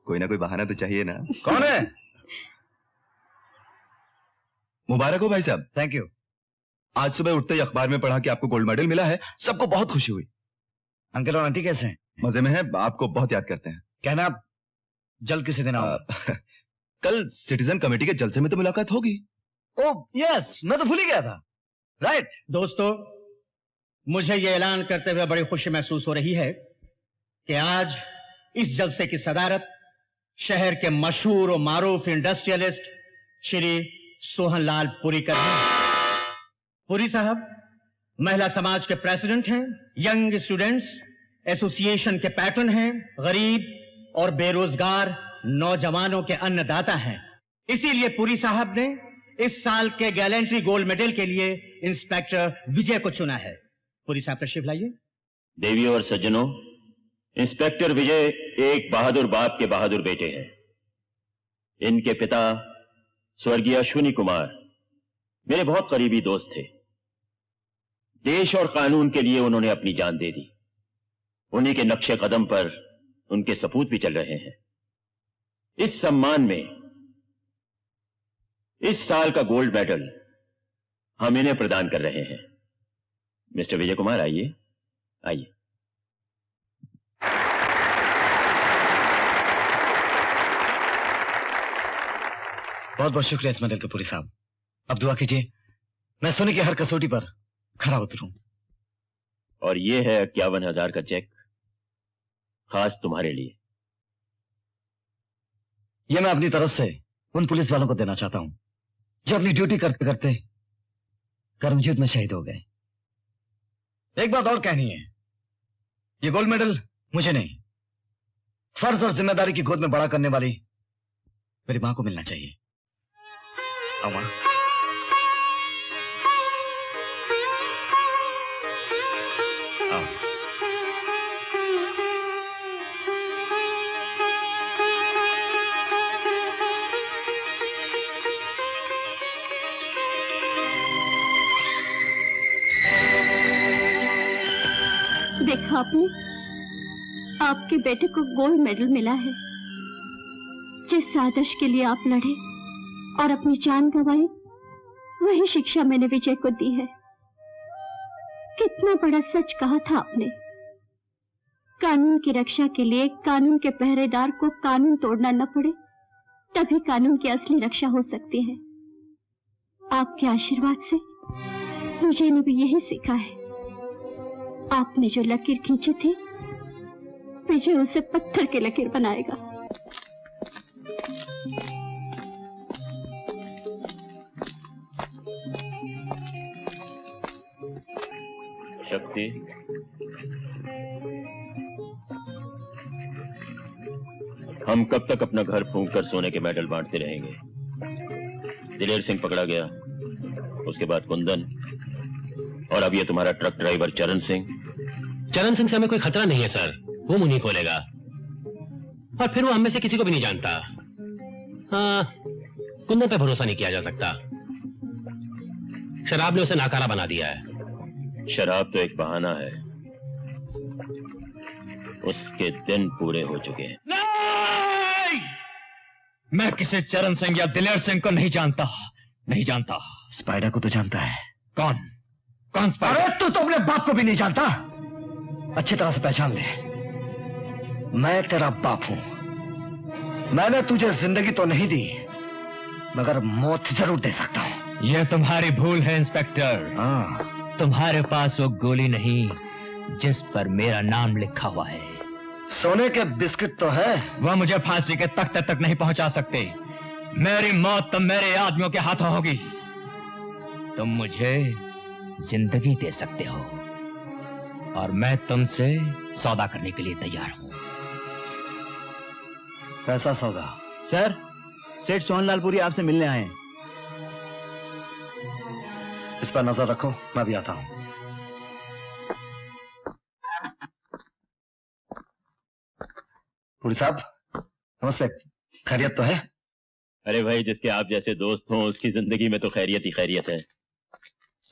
कोई ना कोई बहाना तो चाहिए ना। कौन है? मुबारक हो भाई साहब। Thank you. आज सुबह उठते ही अखबार में पढ़ा कि आपको गोल्ड मेडल मिला है, सबको बहुत खुशी हुई। अंकल और आंटी कैसे हैं? मजे में हैं, आपको बहुत याद करते हैं। कहना आप जल्द किसी दिन आओ। कल सिटीजन कमेटी के जलसे में तो मुलाकात होगी। ओह यस, मैं तो भूल ही गया था। राइट। दोस्तों, मुझे यह ऐलान करते हुए बड़ी खुशी महसूस हो रही है कि आज इस जलसे की सदारत शहर के मशहूर और मारूफ इंडस्ट्रियलिस्ट श्री सोहनलाल पुरी कर रहे हैं। पुरी साहब महिला समाज के प्रेसिडेंट हैं, यंग स्टूडेंट्स एसोसिएशन के पैटर्न हैं, गरीब और बेरोजगार नौजवानों के अन्नदाता हैं। इसीलिए पुरी साहब ने इस साल के गैलेंट्री गोल्ड मेडल के लिए इंस्पेक्टर विजय को चुना है। पुरी साहब तशरीफ लाइए। देवियों और सज्जनों, इंस्पेक्टर विजय एक बहादुर बाप के बहादुर बेटे हैं। इनके पिता स्वर्गीय अश्विनी कुमार मेरे बहुत करीबी दोस्त थे। देश और कानून के लिए उन्होंने अपनी जान दे दी। उन्हीं के नक्शे कदम पर उनके सपूत भी चल रहे हैं। इस सम्मान में इस साल का गोल्ड मेडल हम इन्हें प्रदान कर रहे हैं। मिस्टर विजय कुमार, आइए आइए। बहुत बहुत शुक्रिया इस मेडल के पुरी साहब। अब दुआ कीजिए मैं सोने की हर कसौटी पर खरा उतरूं। और ये है 51,000 का चेक, खास तुम्हारे लिए। यह मैं अपनी तरफ से उन पुलिस वालों को देना चाहता हूं जो अपनी ड्यूटी करते करते कर्मयुद्ध में शहीद हो गए। एक बात और कहनी है, ये गोल्ड मेडल मुझे नहीं, फर्ज और जिम्मेदारी की गोद में बड़ा करने वाली मेरी मां को मिलना चाहिए। आओ मां। आओ। देखा आपने, आपके बेटे को गोल्ड मेडल मिला है। जिस आदर्श के लिए आप लड़े और अपनी जान गंवाई, वही शिक्षा मैंने विजय को दी है। कितना बड़ा सच कहा था आपने। कानून की रक्षा के लिए कानून के पहरेदार को कानून तोड़ना न पड़े, तभी कानून की असली रक्षा हो सकती है। आपके आशीर्वाद से विजय ने भी यही सीखा है। आपने जो लकीर खींची थी, विजय उसे पत्थर के लकीर बनाएगा। शक्ति, हम कब तक अपना घर फूंक कर सोने के मेडल बांटते रहेंगे? दिलेर सिंह पकड़ा गया, उसके बाद कुंदन, और अब ये तुम्हारा ट्रक ड्राइवर चरण सिंह। चरण सिंह से हमें कोई खतरा नहीं है सर, वो मुंह नहीं खोलेगा, और फिर वो हम में से किसी को भी नहीं जानता। हाँ, कुंदन पे भरोसा नहीं किया जा सकता, शराब ने उसे नाकारा बना दिया है। शराब तो एक बहाना है, उसके दिन पूरे हो चुके हैं। मैं किसी चरण सिंह या दिलेर सिंह को नहीं जानता, नहीं जानता। स्पाइडर को तो जानता है। कौन? कौन स्पाइडर? अरे तू तो अपने बाप को भी नहीं जानता। अच्छी तरह से पहचान ले, मैं तेरा बाप हूं। मैंने तुझे जिंदगी तो नहीं दी, मगर मौत जरूर दे सकता हूं। यह तुम्हारी भूल है इंस्पेक्टर। हाँ, तुम्हारे पास वो गोली नहीं जिस पर मेरा नाम लिखा हुआ है। सोने के बिस्किट तो है, वह मुझे फांसी के तख्ते तक नहीं पहुंचा सकते। मेरी मौत तो मेरे आदमियों के हाथों होगी। तुम मुझे जिंदगी दे सकते हो, और मैं तुमसे सौदा करने के लिए तैयार हूं। कैसा सौदा? सर, सेठ सोहनलालपुरी आपसे मिलने आए हैं। इस पर नजर रखो, मैं भी आता हूं। पुरी साहब नमस्ते, खैरियत तो है? अरे भाई, जिसके आप जैसे दोस्त हों उसकी जिंदगी में तो खैरियत ही खैरियत है।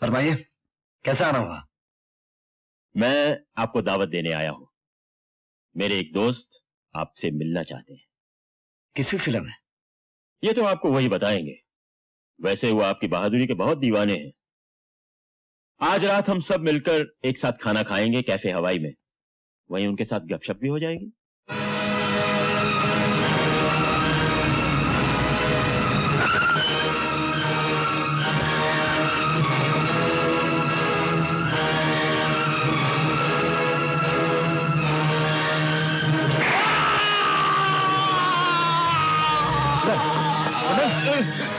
फरमाइए, कैसे आना हुआ? मैं आपको दावत देने आया हूं। मेरे एक दोस्त आपसे मिलना चाहते हैं। किस सिलसिले में? ये तो आपको वही बताएंगे। वैसे वो आपकी बहादुरी के बहुत दीवाने हैं। आज रात हम सब मिलकर एक साथ खाना खाएंगे कैफे हवाई में, वहीं उनके साथ गपशप भी हो जाएगी।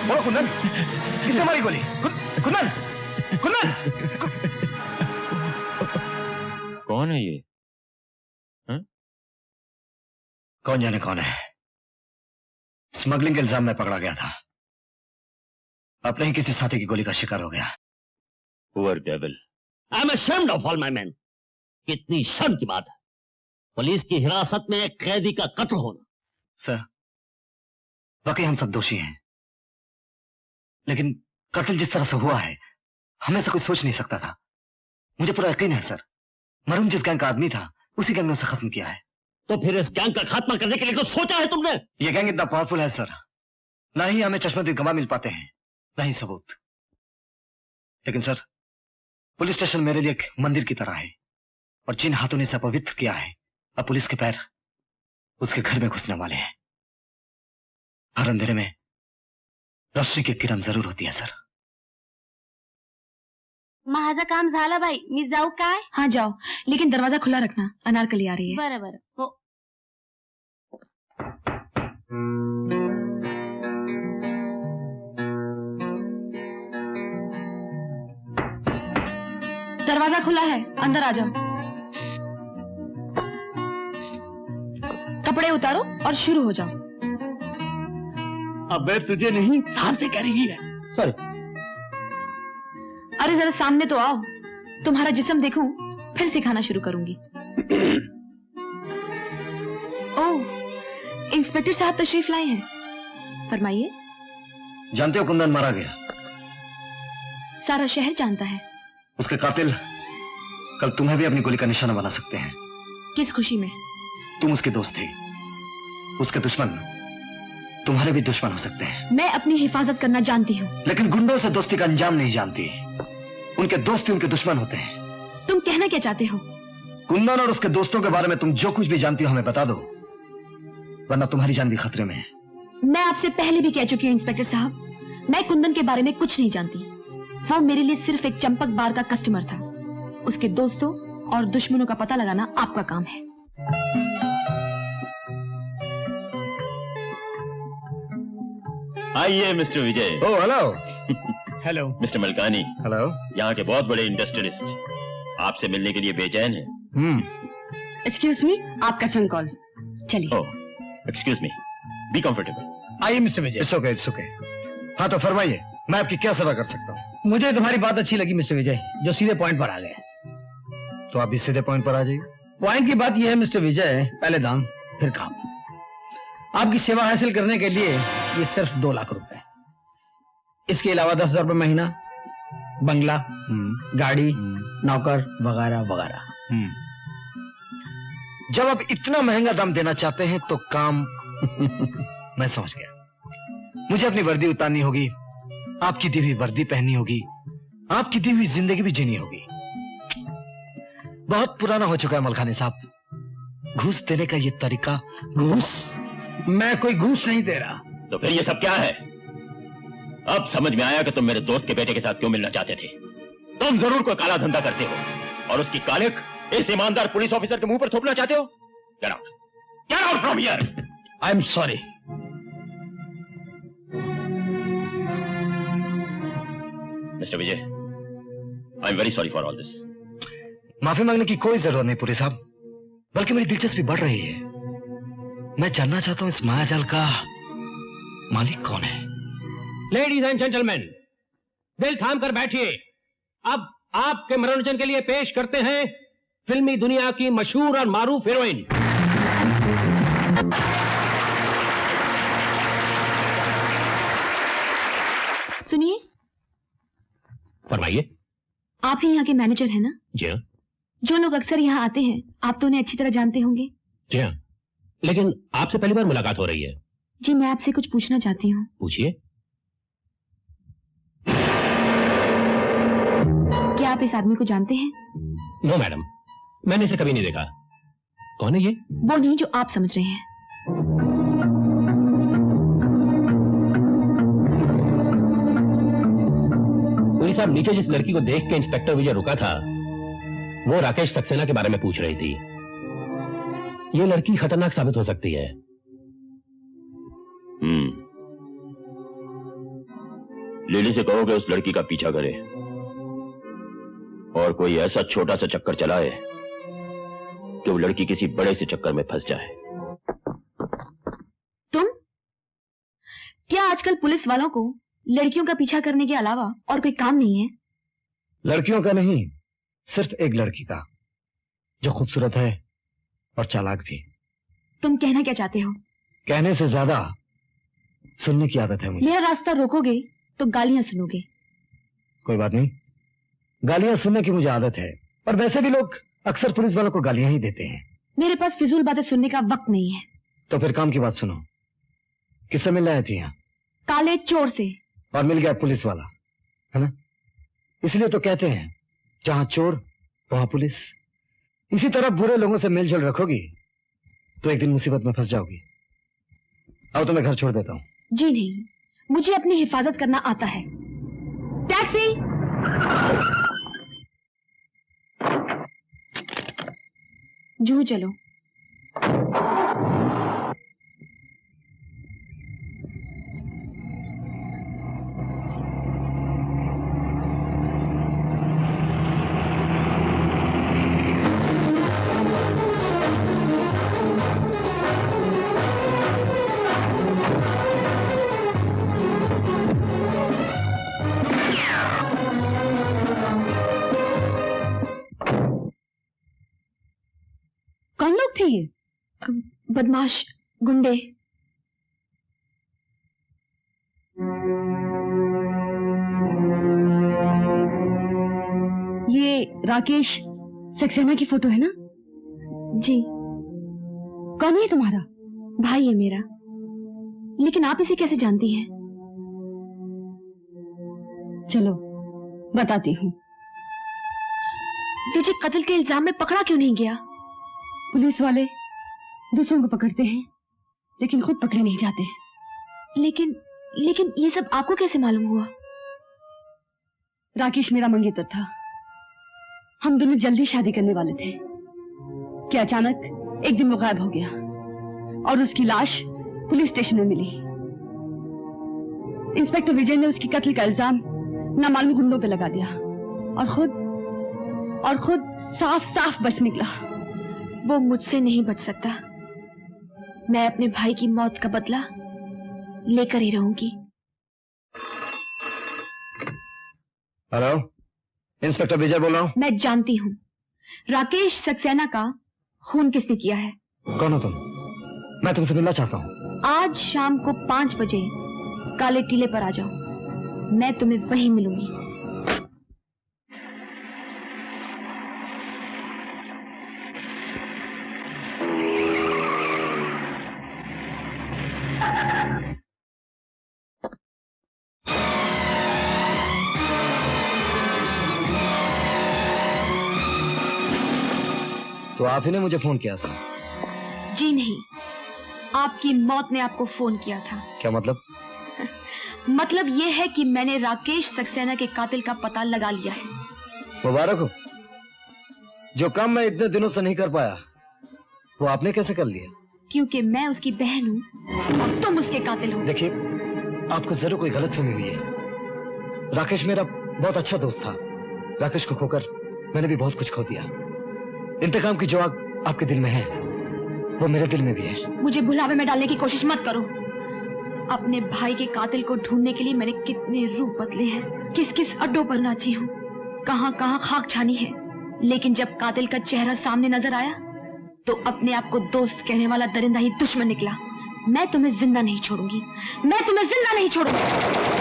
बोलो कुंदन, किसने मारी गोली? कुंदन, कुंदन! कौन है ये? हा? कौन जाने कौन है। स्मगलिंग के इल्जाम में पकड़ा गया था, अपने ही किसी साथी की गोली का शिकार हो गया। Poor devil. I am ashamed of all my men. कितनी शर्म की बात है, पुलिस की हिरासत में एक कैदी का कत्ल होना। सर, वाकई हम सब दोषी हैं, लेकिन कत्ल जिस तरह से हुआ है हमें से कोई सोच नहीं सकता था। मुझे पूरा यकीन है सर, मरहूम जिस गैंग का आदमी था उसी गैंग ने उसे खत्म किया है। तो फिर इस गैंग का खात्मा करने के लिए कुछ सोचा है तुमने? ये गैंग इतना पावरफुल है सर, ना ही हमें चश्मदीद गवाह मिल पाते हैं, ना ही सबूत। लेकिन सर, पुलिस स्टेशन मेरे लिए एक मंदिर की तरह है, और जिन हाथों ने इसे अपवित्र किया है, अब पुलिस के पैर उसके घर में घुसने वाले हैं। हर अंधेरे में रोशनी की किरण जरूर होती है सर। माझं काम झालं बाई, मी जाऊ काय? हाँ जाओ, लेकिन दरवाजा खुला रखना, अनारकली आ रही है। बरं बरं, हो। दरवाजा खुला है, अंदर आ जाओ। कपड़े उतारो और शुरू हो जाओ। अबे तुझे नहीं, साहब से कह रही है। सॉरी। अरे जरा सामने तो आओ, तुम्हारा जिस्म देखूं, फिर सिखाना शुरू करूंगी। ओह, इंस्पेक्टर साहब तशरीफ लाए हैं, फरमाइए। जानते हो कुंदन मारा गया? सारा शहर जानता है। उसके कातिल कल तुम्हें भी अपनी गोली का निशाना बना सकते हैं। किस खुशी में? तुम उसके दोस्त थे, उसके दुश्मन तुम्हारे भी दुश्मन हो सकते हैं। मैं अपनी हिफाजत करना जानती हूँ, लेकिन गुंडों से दोस्ती का अंजाम नहीं जानती। उनके दोस्त ही उनके दुश्मन होते हैं। तुम कहना क्या चाहते हो? कुंदन और उसके दोस्तों के बारे में तुम जो कुछ भी जानती हो हमें बता दो, वरना तुम्हारी जान भी खतरे में है। मैं आपसे पहले भी कह चुकी हूँ इंस्पेक्टर साहब, मैं कुंदन के बारे में कुछ नहीं जानती। वो मेरे लिए सिर्फ एक चंपक बार का कस्टमर था। उसके दोस्तों और दुश्मनों का पता लगाना आपका काम है। आइए mister Vijay. Oh hello. Hello mister Malkani. Hello. यहाँ के बहुत बड़े इंडस्ट्रियलिस्ट। आपसे मिलने के लिए बेचैन है। एक्सक्यूज मी, आपका जंक कॉल। चलिए। Excuse me, be comfortable. आइए mister Vijay. It's okay, it's okay. हाँ तो फरमाइए, मैं आपकी क्या सेवा कर सकता हूँ? मुझे तुम्हारी बात अच्छी लगी मिस्टर विजय, जो सीधे पॉइंट पर आ गए। तो आप भी सीधे पॉइंट पर आ जाइए। पॉइंट की बात यह है मिस्टर विजय, पहले दाम फिर काम। आपकी सेवा हासिल करने के लिए ये सिर्फ 2 लाख रुपए, इसके अलावा 10,000 रुपए महीना, बंगला, गाड़ी, नौकर वगैरह वगैरह। जब आप इतना महंगा दाम देना चाहते हैं तो काम मैं समझ गया। मुझे अपनी वर्दी उतारनी होगी, आपकी दी हुई वर्दी पहननी होगी, आपकी दी हुई जिंदगी भी जीनी होगी। बहुत पुराना हो चुका है मलखानी साहब, घूस देने का ये तरीका। घूस? मैं कोई घूस नहीं दे रहा। तो फिर ये सब क्या है? अब समझ में आया कि तुम मेरे दोस्त के बेटे के साथ क्यों मिलना चाहते थे। तुम जरूर कोई काला धंधा करते हो और उसकी कालिक इस ईमानदार पुलिस ऑफिसर के मुंह पर थोपना चाहते हो। Get out! Get out from here! I am sorry. Mr. Vijay, I am very sorry for all this. माफी मांगने की कोई जरूरत नहीं पुरी साहब, बल्कि मेरी दिलचस्पी बढ़ रही है। मैं जानना चाहता हूं इस मायाजाल का मालिक कौन है। लेडीज एंड जेंटलमैन, दिल थाम कर बैठिए। अब आपके मनोरंजन के लिए पेश करते हैं फिल्मी दुनिया की मशहूर और मारूफ हीरोइन। सुनिए। फरमाइए। आप ही यहाँ के मैनेजर हैं ना? जी हाँ। जो लोग अक्सर यहाँ आते हैं, आप तो उन्हें अच्छी तरह जानते होंगे। जी हाँ, लेकिन आपसे पहली बार मुलाकात हो रही है। जी, मैं आपसे कुछ पूछना चाहती हूँ। पूछिए। क्या आप इस आदमी को जानते हैं? नो मैडम, मैंने इसे कभी नहीं देखा। कौन है ये? वो नहीं जो आप समझ रहे हैं। पुलिस साहब, नीचे जिस लड़की को देख के इंस्पेक्टर विजय रुका था, वो राकेश सक्सेना के बारे में पूछ रही थी। ये लड़की खतरनाक साबित हो सकती है। लिली से कहो कि उस लड़की का पीछा करे और कोई ऐसा छोटा सा चक्कर चलाए कि वो लड़की किसी बड़े से चक्कर में फंस जाए। तुम? क्या आजकल पुलिस वालों को लड़कियों का पीछा करने के अलावा और कोई काम नहीं है? लड़कियों का नहीं, सिर्फ एक लड़की का, जो खूबसूरत है और चालाक भी। तुम कहना क्या चाहते हो? कहने से ज्यादा सुनने की आदत है मुझे। मेरा रास्ता रोकोगे तो गालियां सुनोगे। कोई बात नहीं, गालियां सुनने की मुझे आदत है, और वैसे भी लोग अक्सर पुलिस वालों को गालियां ही देते हैं। मेरे पास फिजूल बातें सुनने का वक्त नहीं है। तो फिर काम की बात सुनो। किससे मिलने आई थी यहाँ? काले चोर से। और मिल गया पुलिस वाला, है ना? इसलिए तो कहते हैं जहां चोर वहां पुलिस। इसी तरह बुरे लोगों से मेलजोल रखोगी तो एक दिन मुसीबत में फंस जाओगी। अब तो मैं घर छोड़ देता हूँ। जी नहीं, मुझे अपनी हिफाजत करना आता है। टैक्सी! जूहू चलो। कौन लोग थे ये? बदमाश गुंडे। ये राकेश सक्सेना की फोटो है ना? जी। कौन है तुम्हारा? भाई है मेरा। लेकिन आप इसे कैसे जानती हैं? चलो बताती हूँ। विजय कत्ल के इल्जाम में पकड़ा क्यों नहीं गया? पुलिस वाले दूसरों को पकड़ते हैं लेकिन खुद पकड़े नहीं जाते। लेकिन ये सब आपको कैसे मालूम हुआ? राकेश मेरा मंगेतर था। हम दोनों जल्दी शादी करने वाले थे कि अचानक एक दिन वो गायब हो गया और उसकी लाश पुलिस स्टेशन में मिली। इंस्पेक्टर विजय ने उसकी कत्ल का इल्जाम नामालूम गुंडों पे लगा दिया और और खुद साफ साफ बच निकला। वो मुझसे नहीं बच सकता। मैं अपने भाई की मौत का बदला लेकर ही रहूंगी। हेलो, इंस्पेक्टर विजय बोल रहा हूँ। मैं जानती हूँ राकेश सक्सेना का खून किसने किया है। कौन हो तुम? मैं तुमसे मिलना चाहता हूँ। आज शाम को 5 बजे काले टीले पर आ जाओ, मैं तुम्हें वहीं मिलूंगी। तो आप ही ने मुझे फोन किया था? जी नहीं, आपकी मौत ने आपको फोन किया था। क्या मतलब? मतलब ये है कि मैंने राकेश सक्सेना के कातिल का पता लगा लिया है। मुबारक हो। जो काम मैं इतने दिनों से नहीं कर पाया वो आपने कैसे कर लिया? क्योंकि मैं उसकी बहन हूँ और तुम उसके कातिल हो। देखिए, आपको जरूर कोई गलतफहमी हुई है। राकेश मेरा बहुत अच्छा दोस्त था। राकेश को खोकर मैंने भी बहुत कुछ खो दिया। इंतकाम की जो आग आपके दिल में है वो मेरे दिल में भी है। मुझे भुलावे में डालने की कोशिश मत करो। अपने भाई के कातिल को ढूंढने के लिए मैंने कितने रूप बदले हैं, किस किस अड्डों पर नाची हूँ, कहां कहां खाक छानी है, लेकिन जब कातिल का चेहरा सामने नजर आया तो अपने आप को दोस्त कहने वाला दरिंदा ही दुश्मन निकला। मैं तुम्हें जिंदा नहीं छोड़ूंगी, मैं तुम्हें जिंदा नहीं छोड़ूंगी।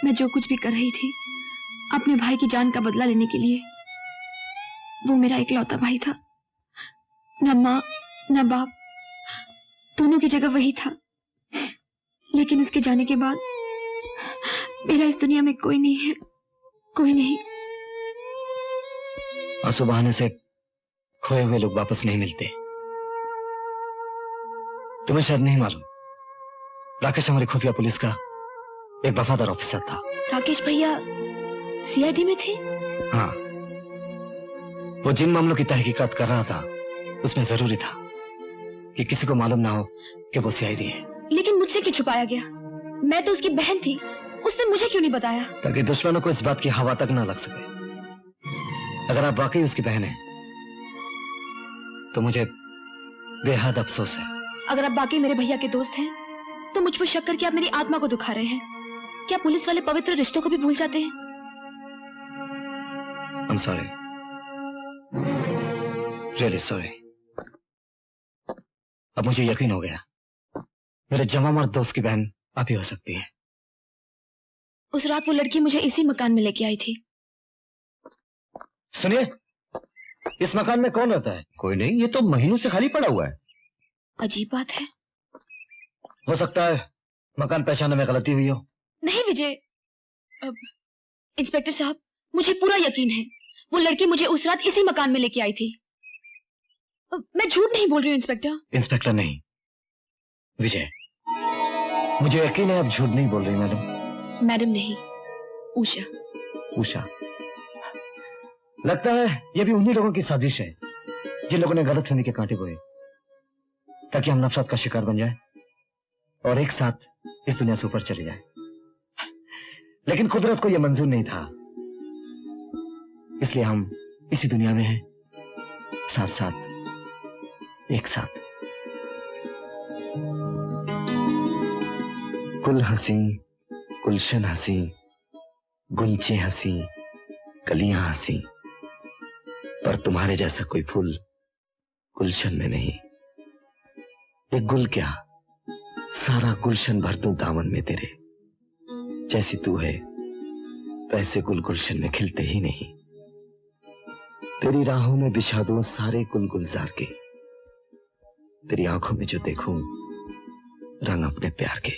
मैं जो कुछ भी कर रही थी अपने भाई की जान का बदला लेने के लिए। वो मेरा इकलौता भाई था, न माँ न बाप, दोनों की जगह वही था। लेकिन उसके जाने के बाद मेरा इस दुनिया में कोई नहीं है, कोई नहीं। आंसू बहाने से खोए हुए लोग वापस नहीं मिलते। तुम्हें शायद नहीं मालूम, राकेश हमारी खुफिया पुलिस का एक वफादार ऑफिसर था। राकेश भैया सीआईडी में थे? हाँ, वो जिन मामलों की तहकीकात कर रहा था उसमें जरूरी था कि किसी को मालूम ना हो कि वो सीआईडी है। लेकिन मुझसे क्यों छुपाया गया? मैं तो उसकी बहन थी, उसने मुझे क्यों नहीं बताया? ताकि दुश्मनों को इस बात की हवा तक ना लग सके। अगर आप वाकई उसकी बहन हैं तो मुझे बेहद अफसोस है। अगर आप वाकई मेरे भैया के दोस्त हैं तो मुझ पर शक करके आप मेरी आत्मा को दुखा रहे हैं। क्या पुलिस वाले पवित्र रिश्तों को भी भूल जाते हैं? I'm sorry. Really sorry. अब मुझे यकीन हो गया, मेरे जमा मर्द दोस्त की बहन आप ही हो सकती है। उस रात वो लड़की मुझे इसी मकान में लेके आई थी। सुनिए, इस मकान में कौन रहता है? कोई नहीं, ये तो महीनों से खाली पड़ा हुआ है। अजीब बात है। हो सकता है मकान पहचानने में गलती हुई हो। नहीं विजय, इंस्पेक्टर साहब, मुझे पूरा यकीन है वो लड़की मुझे उस रात इसी मकान में लेके आई थी। मैं झूठ नहीं बोल रही हूँ इंस्पेक्टर। इंस्पेक्टर नहीं, विजय, मुझे यकीन है आप झूठ नहीं बोल रही। मैडम? मैडम नहीं, उषा। उषा? लगता है ये भी उन्हीं लोगों की साजिश है जिन लोगों ने गलतफहमी के कांटे बोए ताकि हम नफरत का शिकार बन जाए और एक साथ इस दुनिया से ऊपर चले जाए। लेकिन कुदरत को यह मंजूर नहीं था, इसलिए हम इसी दुनिया में हैं, साथ साथ, एक साथ। कुल हंसी, गुलशन हंसी, गुंचे हंसी, कलियां हंसी, पर तुम्हारे जैसा कोई फूल गुलशन में नहीं। एक गुल क्या, सारा गुलशन भर दूं दामन में तेरे। जैसी तू है वैसे गुल गुलशन में खिलते ही नहीं। तेरी राहों में बिछा दूं सारे गुल गुलजार के, तेरी आंखों में जो देखूं रंग अपने प्यार के।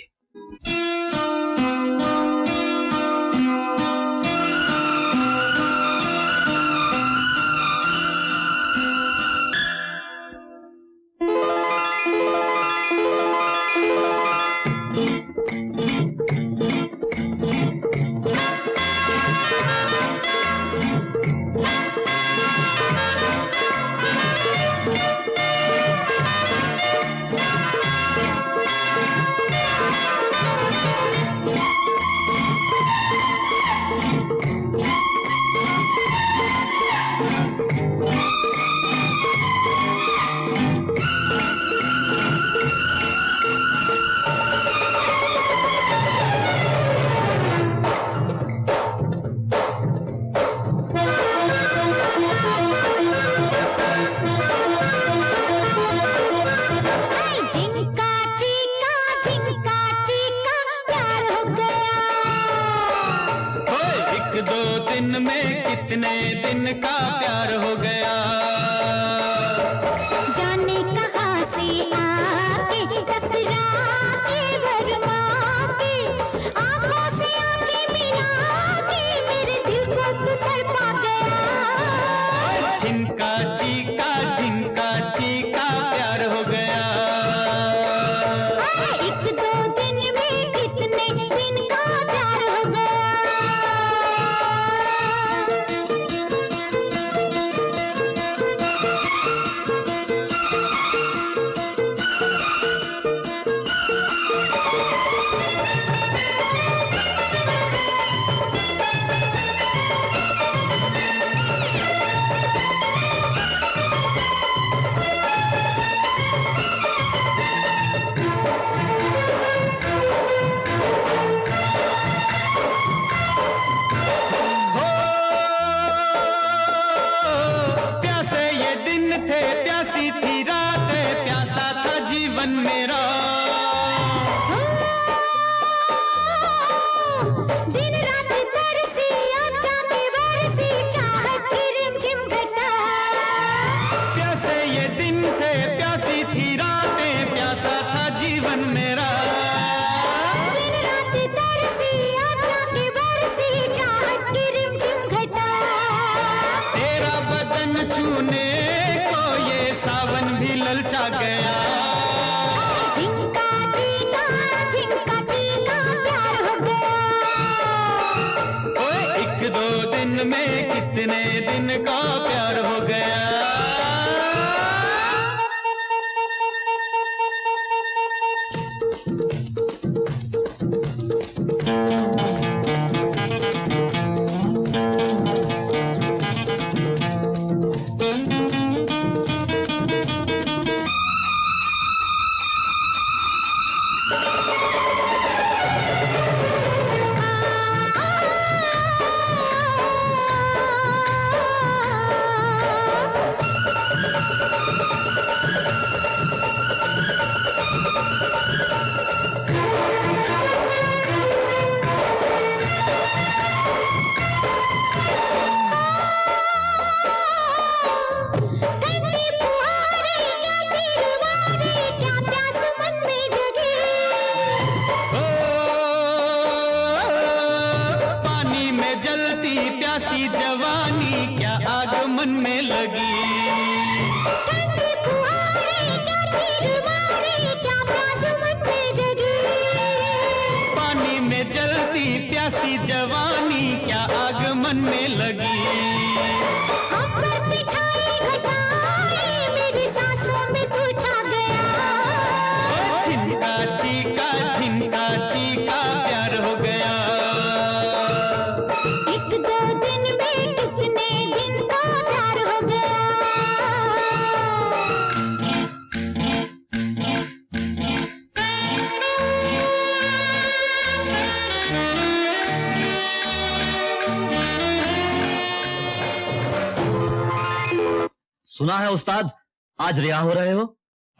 सुना है उस्ताद आज रिहा हो रहे हो?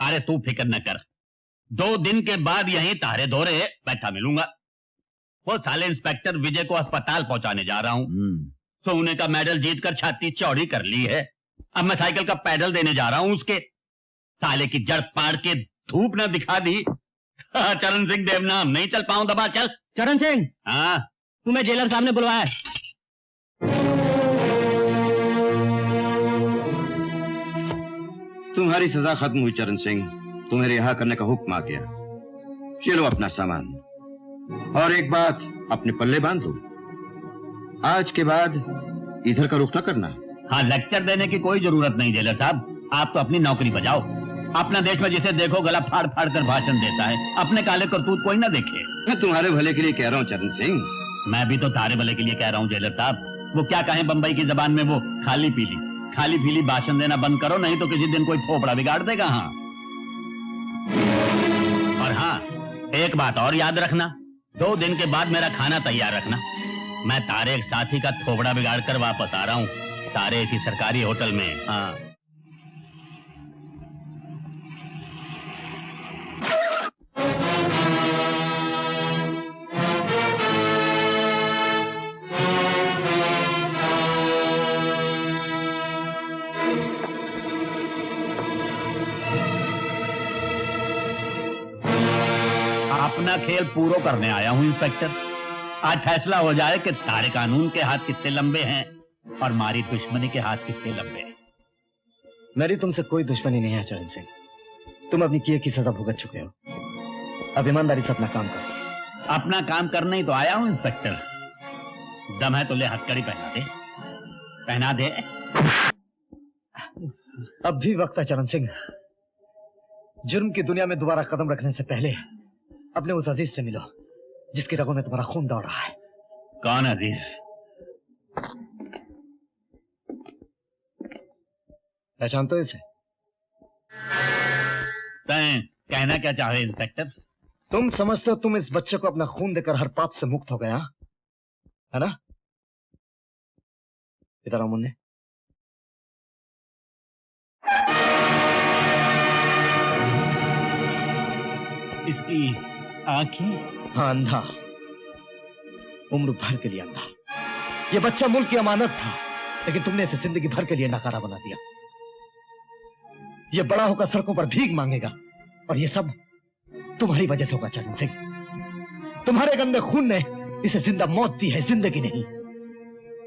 अरे तू फिक्र न कर, 2 दिन के बाद यहीं तारे दौरे बैठा मिलूंगा। वो साले इंस्पेक्टर विजय को अस्पताल पहुंचाने जा रहा हूं। सोने का मेडल जीतकर छाती चौड़ी कर ली है। अब मैं साइकिल का पैडल देने जा रहा हूं उसके। साले की जड़ पाड़ के धूप न दिखा दी चरण सिंह देवनाम, नहीं चल पाऊं दबा चल। चरण सिंह, हाँ तुम्हें जेलर साहब ने बुलवाया है। तुम्हारी सजा खत्म हुई चरण सिंह, तुम्हें रिहा करने का हुक्म आ गया। ये लो अपना सामान, और एक बात अपने पल्ले बांध लो, आज के बाद इधर का रुख न करना। हाँ, लेक्चर देने की कोई जरूरत नहीं जेलर साहब, आप तो अपनी नौकरी बजाओ। अपना देश में जिसे देखो गला फाड़ फाड़ कर भाषण देता है, अपने काले करतूत कोई ना देखे। मैं तुम्हारे भले के लिए कह रहा हूँ चरण सिंह। मैं भी तो तारे भले के लिए कह रहा हूँ जेलर साहब। वो क्या कहें बंबई की जबान में, वो खाली पीली भाषण देना बंद करो, नहीं तो किसी दिन कोई थोपड़ा बिगाड़ देगा। हाँ, और हाँ, एक बात और याद रखना, 2 दिन के बाद मेरा खाना तैयार रखना। मैं तारे एक साथी का थोपड़ा बिगाड़ कर वापस आ रहा हूँ, तारे इसी सरकारी होटल में। हाँ, अपना खेल पूरा करने आया हूं इंस्पेक्टर। आज फैसला हो जाए कि तारे कानून के हाथ कितने लंबे हैं और हमारी दुश्मनी के हाथ कितने लंबे हैं। मेरी तुमसे कोई दुश्मनी नहीं है चरण सिंह, तुम अपनी किए की सजा भुगत चुके हो। अब ईमानदारी से अपना काम करो। अपना काम करने ही तो आया हूं इंस्पेक्टर। दम है तो ले हथकड़ी पहना दे। अब भी वक्त है चरण सिंह, जुर्म की दुनिया में दोबारा कदम रखने से पहले अपने उस अजीज से मिलो जिसकी रगों में तुम्हारा खून दौड़ रहा है। कौन अजीज? पहचानते हो इसे? कहना क्या चाहे इंस्पेक्टर? तुम समझते हो तुम इस बच्चे को अपना खून देकर हर पाप से मुक्त हो गया, है ना? इधर आओ मुन्ने। इसकी आंखें? हाँ, अंधा, उम्र भर के लिए अंधा। ये बच्चा मुल्क की अमानत था, लेकिन तुमने इसे जिंदगी भर के लिए नकारा बना दिया। ये बड़ा होकर सड़कों पर भीख मांगेगा, और ये सब तुम्हारी वजह से होगा चरण सिंह। तुम्हारे गंदे खून ने इसे जिंदा मौत दी है, जिंदगी नहीं।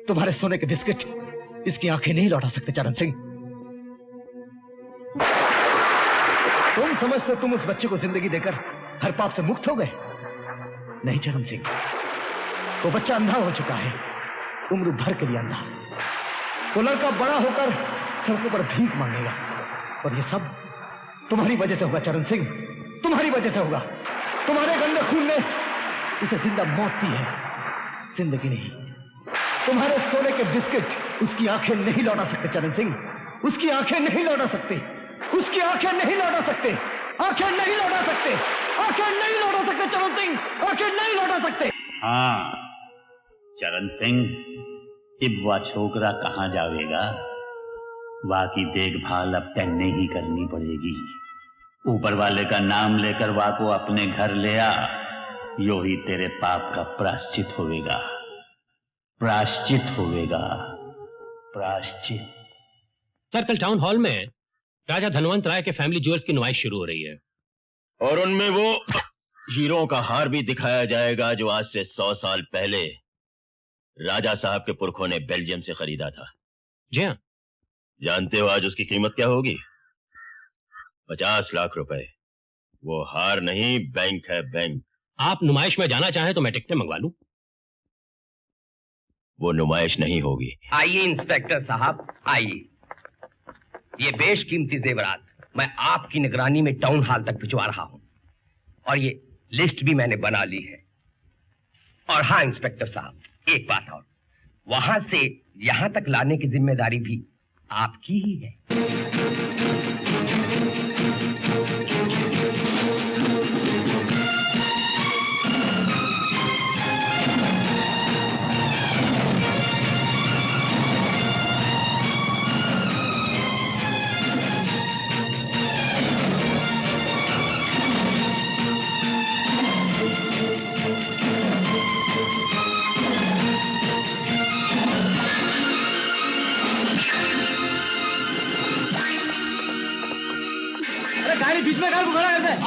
तुम्हारे सोने के बिस्किट इसकी आंखें नहीं लौटा सकते चरण सिंह। तुम समझते तुम उस बच्चे को जिंदगी देकर हर पाप से मुक्त हो गए? नहीं चरण सिंह, वो बच्चा अंधा हो चुका है, उम्र भर के लिए अंधा। वो लड़का बड़ा होकर सड़कों पर भीख मांगेगा, और ये सब तुम्हारी वजह से होगा चरण सिंह, तुम्हारी वजह से होगा। तुम्हारे गंदे खून ने उसे जिंदा मौत दी है, जिंदगी नहीं। तुम्हारे सोने के बिस्किट उसकी आंखें नहीं लौटा सकते चरण सिंह, उसकी आंखें नहीं लौटा सकते, उसकी आंखें नहीं लौटा सकते, आंखें नहीं लौटा सकते, आंखें नहीं लौटा सकते चरण सिंह, आंखें नहीं लौटा सकते। हाँ चरण सिंह, अब वह छोकरा कहां जावेगा? वाह की देखभाल अब तन्ने ही करनी पड़ेगी। ऊपर वाले का नाम लेकर वाह को अपने घर ले आ, यो ही तेरे पाप का प्रायश्चित होवेगा, प्रायश्चित होवेगा, प्रायश्चित। सर, कल टाउन हॉल में राजा धनवंत राय के फैमिली ज्वेल्स की नुमाइश शुरू हो रही है, और उनमें वो हीरों का हार भी दिखाया जाएगा जो आज से 100 साल पहले राजा साहब के पुरखों ने बेल्जियम से खरीदा था। जी हाँ। जानते हो आज उसकी कीमत क्या होगी? 50 लाख रुपए। वो हार नहीं, बैंक है, बैंक। आप नुमाइश में जाना चाहें तो मैं टिकटें मंगवा लूं। वो नुमाइश नहीं होगी। आइए इंस्पेक्टर साहब, आइए। ये बेशकीमती जेवरात मैं आपकी निगरानी में टाउन हॉल तक भिजवा रहा हूं, और ये लिस्ट भी मैंने बना ली है। और हाँ इंस्पेक्टर साहब, एक बात और, वहां से यहां तक लाने की जिम्मेदारी भी आपकी ही है।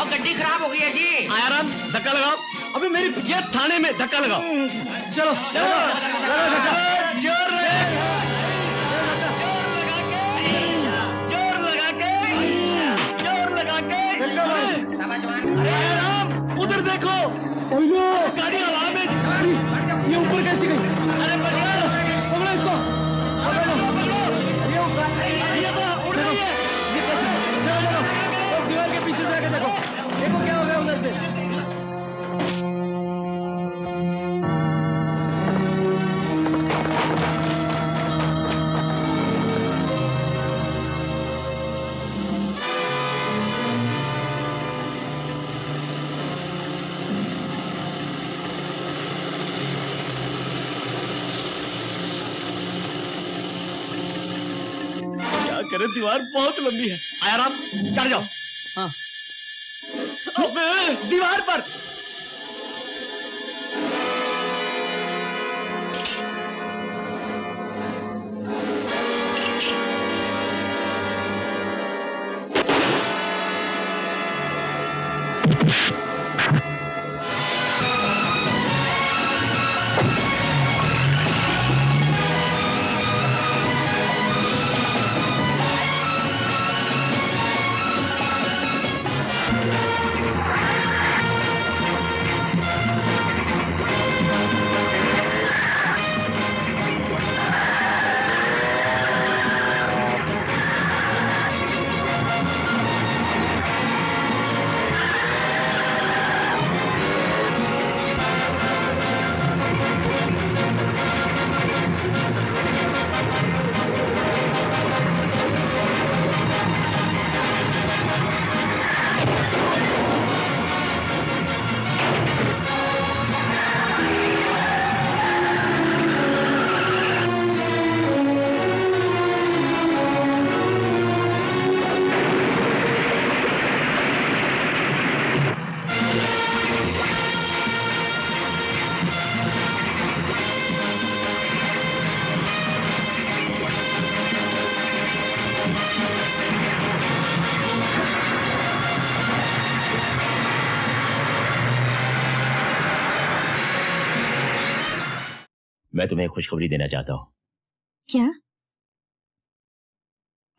और गड्डी खराब हो गई है जी। आराम, धक्का लगाओ। अबे मेरी ये थाने में धक्का लगाओ। चलो चलो जोर लगा के अरे आराम, उधर देखो। गाड़ी हवा में, ये ऊपर कैसी गई? अरे पकड़ो इसको, ये उड़ रही है। दीवार के पीछे से आके देखो, देखो क्या हो गया उधर से। करे, दीवार बहुत लंबी है। आराम, चढ़ जाओ। हाँ, दीवार पर। मैं तुम्हें खुशखबरी देना चाहता हूँ। क्या?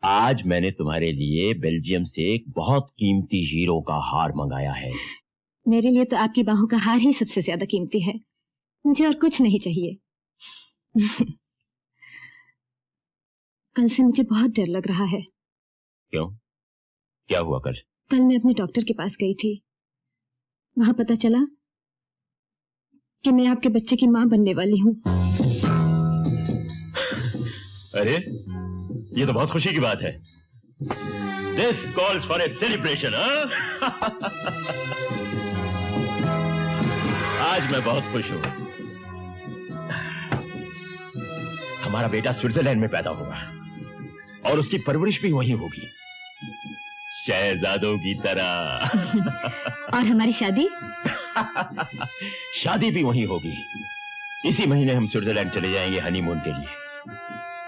आज मैंने तुम्हारे लिए बेल्जियम से एक बहुत कीमती हीरो का हार मंगाया है। मेरे लिए तो आपकी बाहों का हार ही सबसे ज्यादा कीमती है। मुझे और कुछ नहीं चाहिए। कल से मुझे बहुत डर लग रहा है। क्यों? क्या हुआ कल? कल मैं अपने डॉक्टर के पास गई थी। वहां पता चला कि मैं आपके बच्चे की मां बनने वाली हूँ। अरे, ये तो बहुत खुशी की बात है। This calls for a celebration, हाँ? आज मैं बहुत खुश हूँ। हमारा बेटा स्विट्जरलैंड में पैदा होगा और उसकी परवरिश भी वहीं होगी, शहजादों की तरह। और हमारी शादी? शादी भी वहीं होगी। इसी महीने हम स्विट्जरलैंड चले जाएंगे हनीमून के लिए।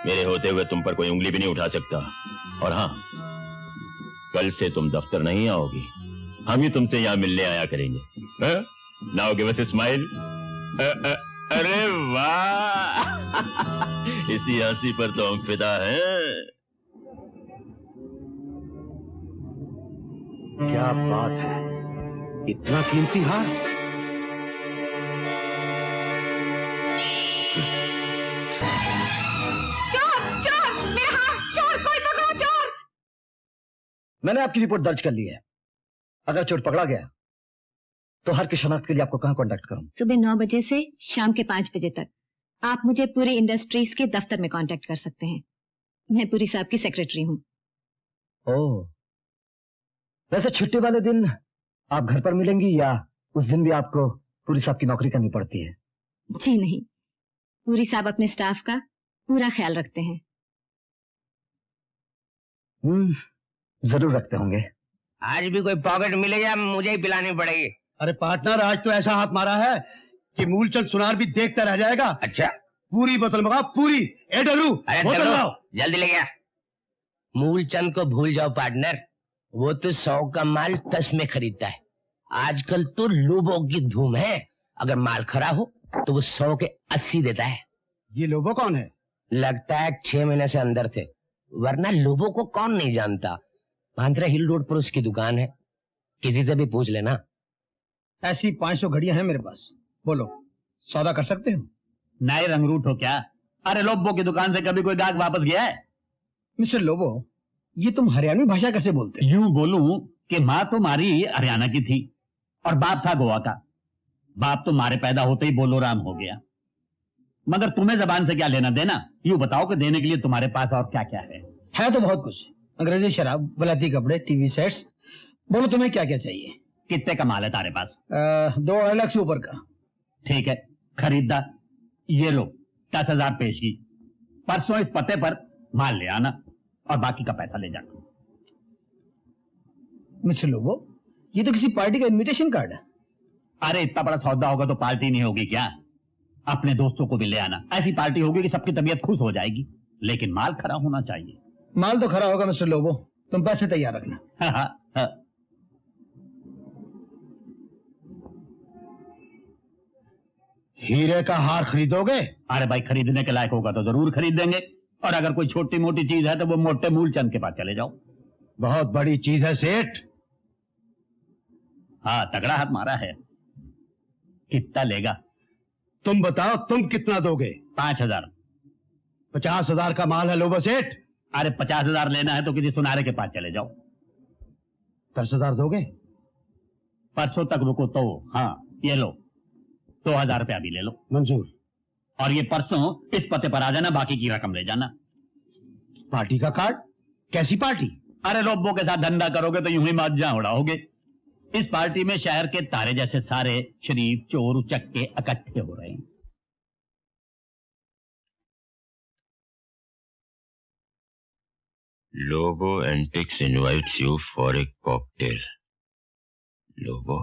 मेरे होते हुए तुम पर कोई उंगली भी नहीं उठा सकता। और हाँ, कल से तुम दफ्तर नहीं आओगी, हम ही तुमसे यहाँ मिलने आया करेंगे। Now give us a smile. अरे वाह, इसी हंसी पर तो हम फिदा हैं। क्या बात है, इतना कीमती हार? मैंने आपकी रिपोर्ट दर्ज कर ली है। अगर चोर पकड़ा गया तो हर की शनाख्त के लिए आपको कहां कांटेक्ट करूं? सुबह 9 बजे से शाम के 5 बजे तक आप मुझे पूरी इंडस्ट्रीज के दफ्तर में कांटेक्ट कर सकते हैं। मैं पूरी साहब की सेक्रेटरी हूँ। ओह, वैसे छुट्टी वाले दिन आप घर पर मिलेंगी या उस दिन भी आपको पूरी साहब की नौकरी करनी पड़ती है? जी नहीं, पूरी साहब अपने स्टाफ का पूरा ख्याल रखते हैं। जरूर रखते होंगे। आज भी कोई पॉकेट मिलेगा, मुझे ही पिलानी पड़ेगी। अरे पार्टनर, आज तो ऐसा हाथ मारा है कि मूलचंद सुनार भी देखता रह जाएगा। अच्छा, पूरी बोतल मंगाओ, पूरी। ए डबलू, बोतल लाओ। जल्दी ले गया। मूलचंद को भूल जाओ पार्टनर, वो तो 100 का माल 10 में खरीदता है। आजकल तो लोबो की धूम है, अगर माल खरा हो तो वो 100 के 80 देता है। ये लोबो कौन है? लगता है 6 महीने से अंदर थे, वरना लोबो को कौन नहीं जानता। भांतरा हिल रोड पर उसकी दुकान है, किसी से भी पूछ लेना। ऐसी 500 घड़ियां हैं मेरे पास, बोलो सौदा कर सकते हो? नए रंगरूट हो क्या? अरे लोबो की दुकान से कभी कोई गाहक वापस गया है? मिस्टर लोबो, ये तुम हरियाणवी भाषा कैसे बोलते? यूं बोलूं कि माँ तुम्हारी हरियाणा की थी और बाप था गोवा का। बाप तुम्हारे पैदा होते ही बोलो राम हो गया। मगर तुम्हें जबान से क्या लेना देना? यूं बताओ कि देने के लिए तुम्हारे पास और क्या क्या है तो बहुत कुछ, अंग्रेजी शराब, बलाती कपड़े, टीवी सेट्स। बोलो तुम्हें क्या क्या चाहिए? कितने का माल है तारे पास? 2-2.5 लाख से ऊपर का। ठीक है, खरीदा। ये लो 10,000 पेश की। परसों इस पते पर माल ले आना और बाकी का पैसा ले जाना। मिस्टर लोबो, ये तो किसी पार्टी का इनविटेशन कार्ड है। अरे इतना बड़ा सौदा होगा तो पार्टी नहीं होगी क्या? अपने दोस्तों को भी ले आना। ऐसी पार्टी होगी कि सबकी तबीयत खुश हो जाएगी, लेकिन माल खरा होना चाहिए। माल तो खरा होगा मिस्टर लोबो, तुम पैसे तैयार रखना। हाँ। हीरे का हार खरीदोगे? अरे भाई, खरीदने के लायक होगा तो जरूर खरीद देंगे, और अगर कोई छोटी मोटी चीज है तो वो मोटे मूलचंद के पास चले जाओ। बहुत बड़ी चीज है सेठ। हाँ, तगड़ा हाथ मारा है। कितना लेगा? तुम बताओ, तुम कितना दोगे? 5,000। 50,000 का माल है लोबो सेठ। अरे 50,000 लेना है तो किसी सुनारे के पास चले जाओ। 10,000 दोगे? परसों तक रुको तो। हाँ, ये लो 2,000 रुपया भी ले लो। मंजूर। और ये परसों इस पते पर आ जाना, बाकी की रकम ले जाना। पार्टी का कार्ड? कैसी पार्टी? अरे लोबो के साथ धंधा करोगे तो यूं ही मौजा उड़ाओगे। इस पार्टी में शहर के तारे जैसे सारे शरीफ, चोर, उचक्के इकट्ठे हो रहे हैं। Lobo Antiques invites you for a cocktail. Lobo?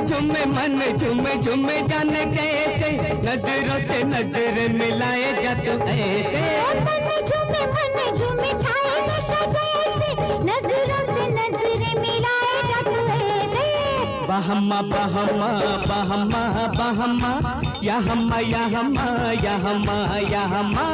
झुमे मन झुमे झुमे जाने कैसे, नजरों से नजर मिलाए जा तू ऐसे। मन झुमे छाए नशा जैसे, नजरों से नजर मिलाए जा तू ऐसे। बहमा बहमा बहमा बहमा, या हम्मा या हम्मा या हम्मा या हम्मा।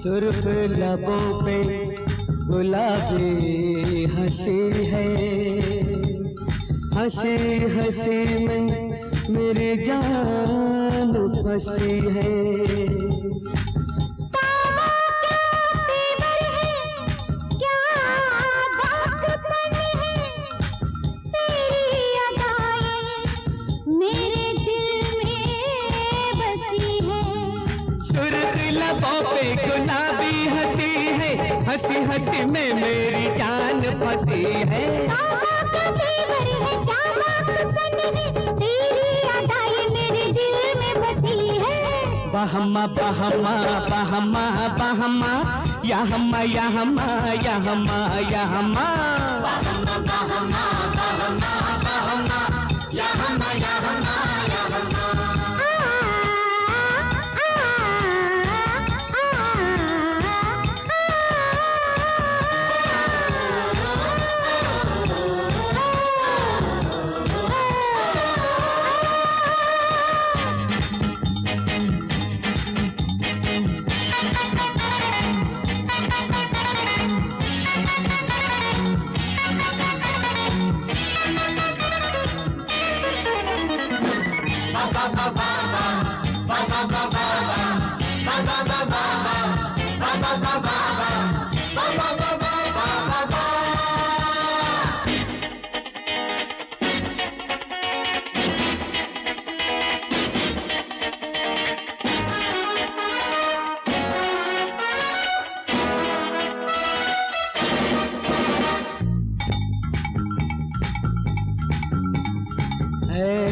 सुर्ख लबों पे गुलाबी हंसी है, हंसी हंसी में मेरी जान फंसी है। गुलाबी हंसी है, हंसी हंसी में मेरी जान फंसी है। तेरी अदाएं मेरे दिल में बसी है। बहमा बहमा बहमा बहमा या हमा या हमा या हमा या हमा बहमा बहमा बहमा बहमा या हमा या हमा या हमा।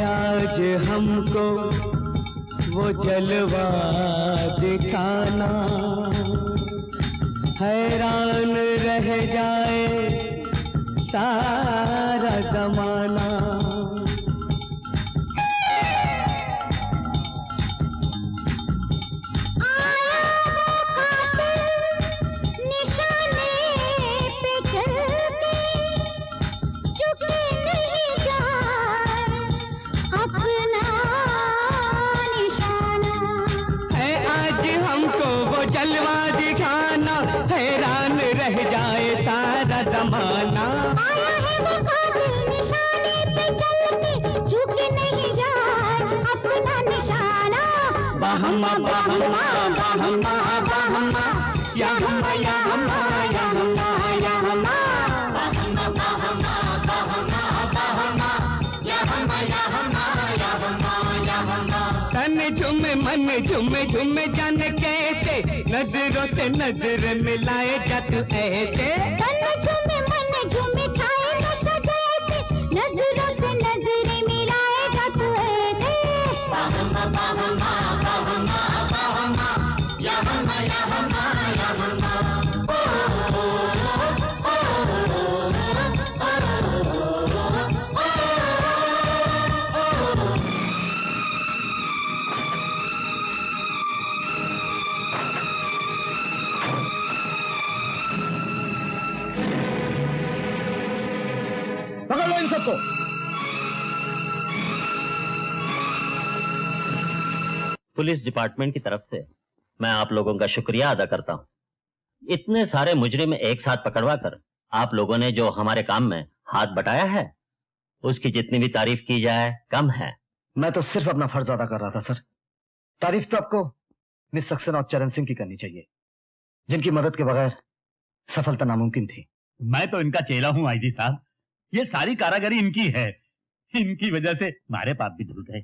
आज हमको वो जलवा दिखाना, हैरान रह जाए सारा जमाना। जलवा दिखाना, हैरान रह जाए सारा जमाना। आया है वो कातिल निशाने पे चलने, झुक नहीं जाए अपना निशाना। बहमा बहमा बहमा बहमा या हमा या हमा या हमा या हमा बहमा बहमा बहमा बहमा या हमा या हमा या हमा या हमा। तन झुमे मन झुमे झुमे जाने कैसे, नजरों से नजर मिलाए जा तू ऐसे। तन झुमे मन झुमे छाए नशा जैसे, नजरों से नजरें मिलाए जा तू ऐसे। बहमा बहमा बहमा बहमा या हमा या हमा या हमा। पकड़ लो इन सबको। पुलिस डिपार्टमेंट की तरफ से मैं आप लोगों का शुक्रिया अदा करता हूं। इतने सारे मुजरिम एक साथ पकड़वा कर आप लोगों ने जो हमारे काम में हाथ बटाया है, उसकी जितनी भी तारीफ की जाए कम है। मैं तो सिर्फ अपना फर्ज अदा कर रहा था सर। तारीफ तो आपको मिस सक्सेना और चरण सिंह की करनी चाहिए, जिनकी मदद के बगैर सफलता नामुमकिन थी। मैं तो इनका चेला हूं आईजी साहब, ये सारी कारागरी इनकी है। इनकी वजह से हमारे पाप भी धुल गए।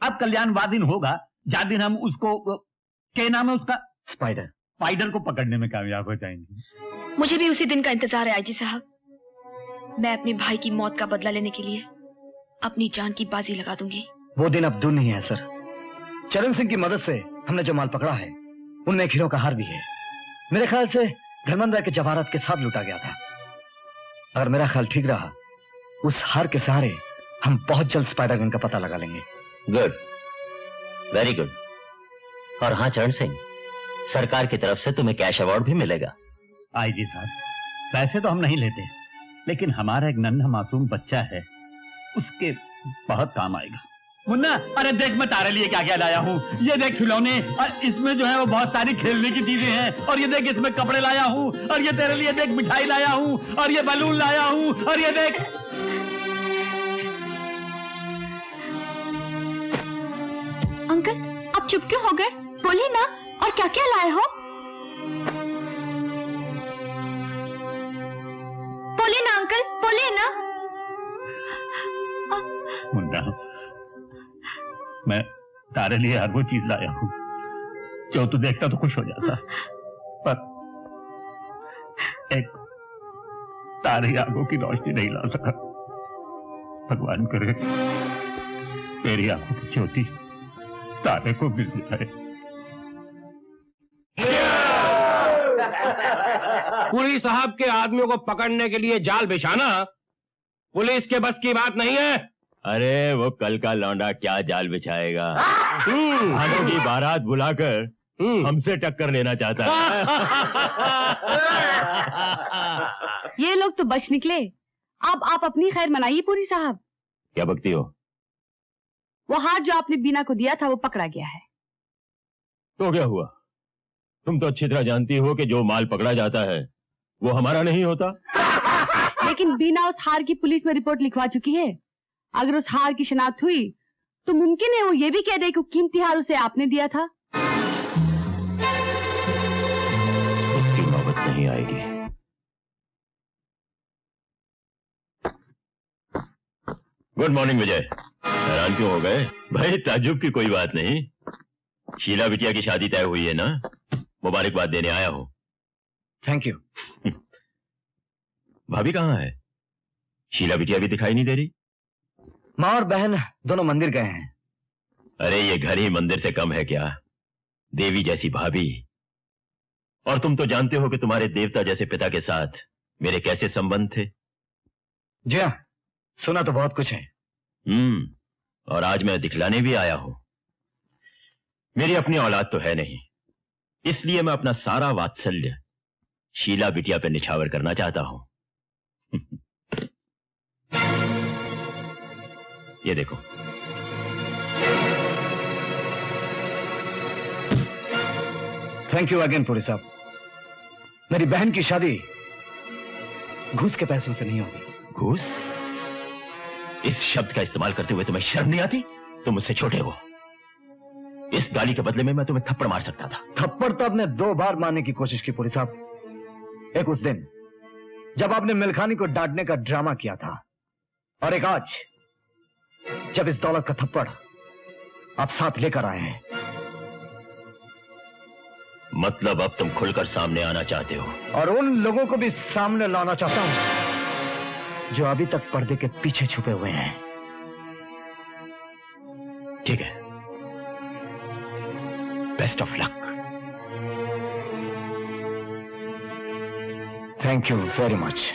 अब कल्याणवाद दिन होगा जहाँ दिन हम उसको, क्या नाम है उसका, स्पाइडर को पकड़ने में कामयाब हो जाएंगे। मुझे भी उसी दिन का इंतजार है आईजी साहब। मैं अपने भाई की मौत का बदला लेने के लिए अपनी जान की बाजी लगा दूंगी। वो दिन अब दूर नहीं है सर। चरण सिंह की मदद से हमने जो माल पकड़ा है, उनमें एक हीरो का हार भी है। मेरे ख्याल से धर्मेंद्र राय के जवाहरात के साथ लूटा गया था। अगर मेरा ख्याल ठीक रहा, उस हार के सहारे हम बहुत जल्द स्पाइडर गन का पता लगा लेंगे। Good, very good. और हाँ चरण सिंह, सरकार की तरफ से तुम्हें कैश अवार्ड भी मिलेगा। आईजी साहब, पैसे तो हम नहीं लेते, लेकिन हमारा एक नन्हा मासूम बच्चा है, उसके बहुत काम आएगा। मुन्ना, अरे देख मैं तारे लिए क्या क्या लाया हूँ। ये देख खिलौने, और इसमें जो है वो बहुत सारी खेलने की चीजें हैं। और ये देख इसमें कपड़े लाया हूँ, और ये तेरे लिए देख मिठाई लाया हूँ, और ये बलून लाया हूँ, और ये देख। चुप क्यों हो गए? बोलिए ना, और क्या क्या लाए हो? बोलिए ना अंकल, बोलिए ना। मुन्ना, मैं तारे लिए हर वो चीज लाया हूं जो तू देखता तो खुश हो जाता, पर एक तारे आंखों की रोशनी नहीं ला सका। भगवान करे तेरी आंखों की ज्योति तारे को मिल जाए। पुलिस साहब के आदमियों को पकड़ने के लिए जाल बिछाना पुलिस के बस की बात नहीं है। अरे वो कल का लौंडा क्या जाल बिछाएगा? भानों की बारात बुलाकर हमसे टक्कर लेना चाहता है। ये लोग तो बच निकले। अब आप अपनी खैर मनाइए पूरी साहब। क्या बकती हो? वो हार जो आपने बीना को दिया था वो पकड़ा गया है। तो क्या हुआ? तुम तो अच्छी तरह जानती हो कि जो माल पकड़ा जाता है वो हमारा नहीं होता। लेकिन बीना उस हार की पुलिस में रिपोर्ट लिखवा चुकी है। अगर उस हार की शिनाख्त हुई तो मुमकिन है वो ये भी कह दे कि कीमती हार उसे आपने दिया था। उसकी नौबत नहीं आएगी। गुड मॉर्निंग विजय। हैरान क्यों हो गए? भाई ताज्जुब की कोई बात नहीं। शीला बिटिया की शादी तय हुई है ना, मुबारकबाद देने आया हूं। Thank you. भाभी कहाँ है? शीला बिटिया भी दिखाई नहीं दे रही। माँ और बहन दोनों मंदिर गए हैं। अरे ये घर ही मंदिर से कम है क्या? देवी जैसी भाभी। और तुम तो जानते हो कि तुम्हारे देवता जैसे पिता के साथ मेरे कैसे संबंध थे। जी हाँ, सुना तो बहुत कुछ है। और आज मैं दिखलाने भी आया हूं। मेरी अपनी औलाद तो है नहीं, इसलिए मैं अपना सारा वात्सल्य शीला बिटिया पे निछावर करना चाहता हूं। ये देखो। थैंक यू अगेन पुरी साहब। मेरी बहन की शादी घूस के पैसों से नहीं होगी। घूस? इस शब्द का इस्तेमाल करते हुए तुम्हें शर्म नहीं आती? तुम मुझसे छोटे हो। इस गाली के बदले में मैं तुम्हें थप्पड़ मार सकता था। थप्पड़ तो आपने 2 बार मारने की कोशिश की पुरी साहब। एक उस दिन जब आपने मिल्खानी को डांटने का ड्रामा किया था, और एक आज जब इस दौलत का थप्पड़ आप साथ लेकर आए हैं। मतलब अब तुम खुलकर सामने आना चाहते हो? और उन लोगों को भी सामने लाना चाहता हूं जो अभी तक पर्दे के पीछे छुपे हुए हैं। ठीक है, best of luck. Thank you very much.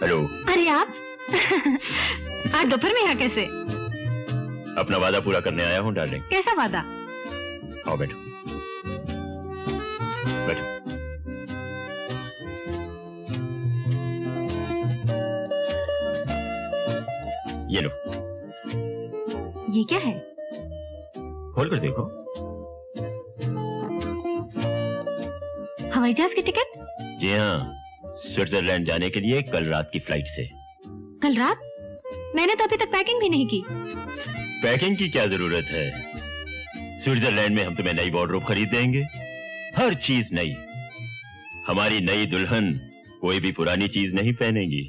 Hello. अरे आप आज दोपहर में यहाँ कैसे? अपना वादा पूरा करने आया हूं डार्लिंग। कैसा वादा? आओ बैठो बैठो। ये लो। ये क्या है? खोल कर देखो। हवाई जहाज की टिकट? जी हाँ, स्विट्जरलैंड जाने के लिए कल रात की फ्लाइट से। कल रात? मैंने तो अभी तक पैकिंग भी नहीं की। पैकिंग की क्या जरूरत है? स्विट्जरलैंड में हम तुम्हें नई वार्डरोब खरीद देंगे, हर चीज नई। हमारी नई दुल्हन कोई भी पुरानी चीज नहीं पहनेगी।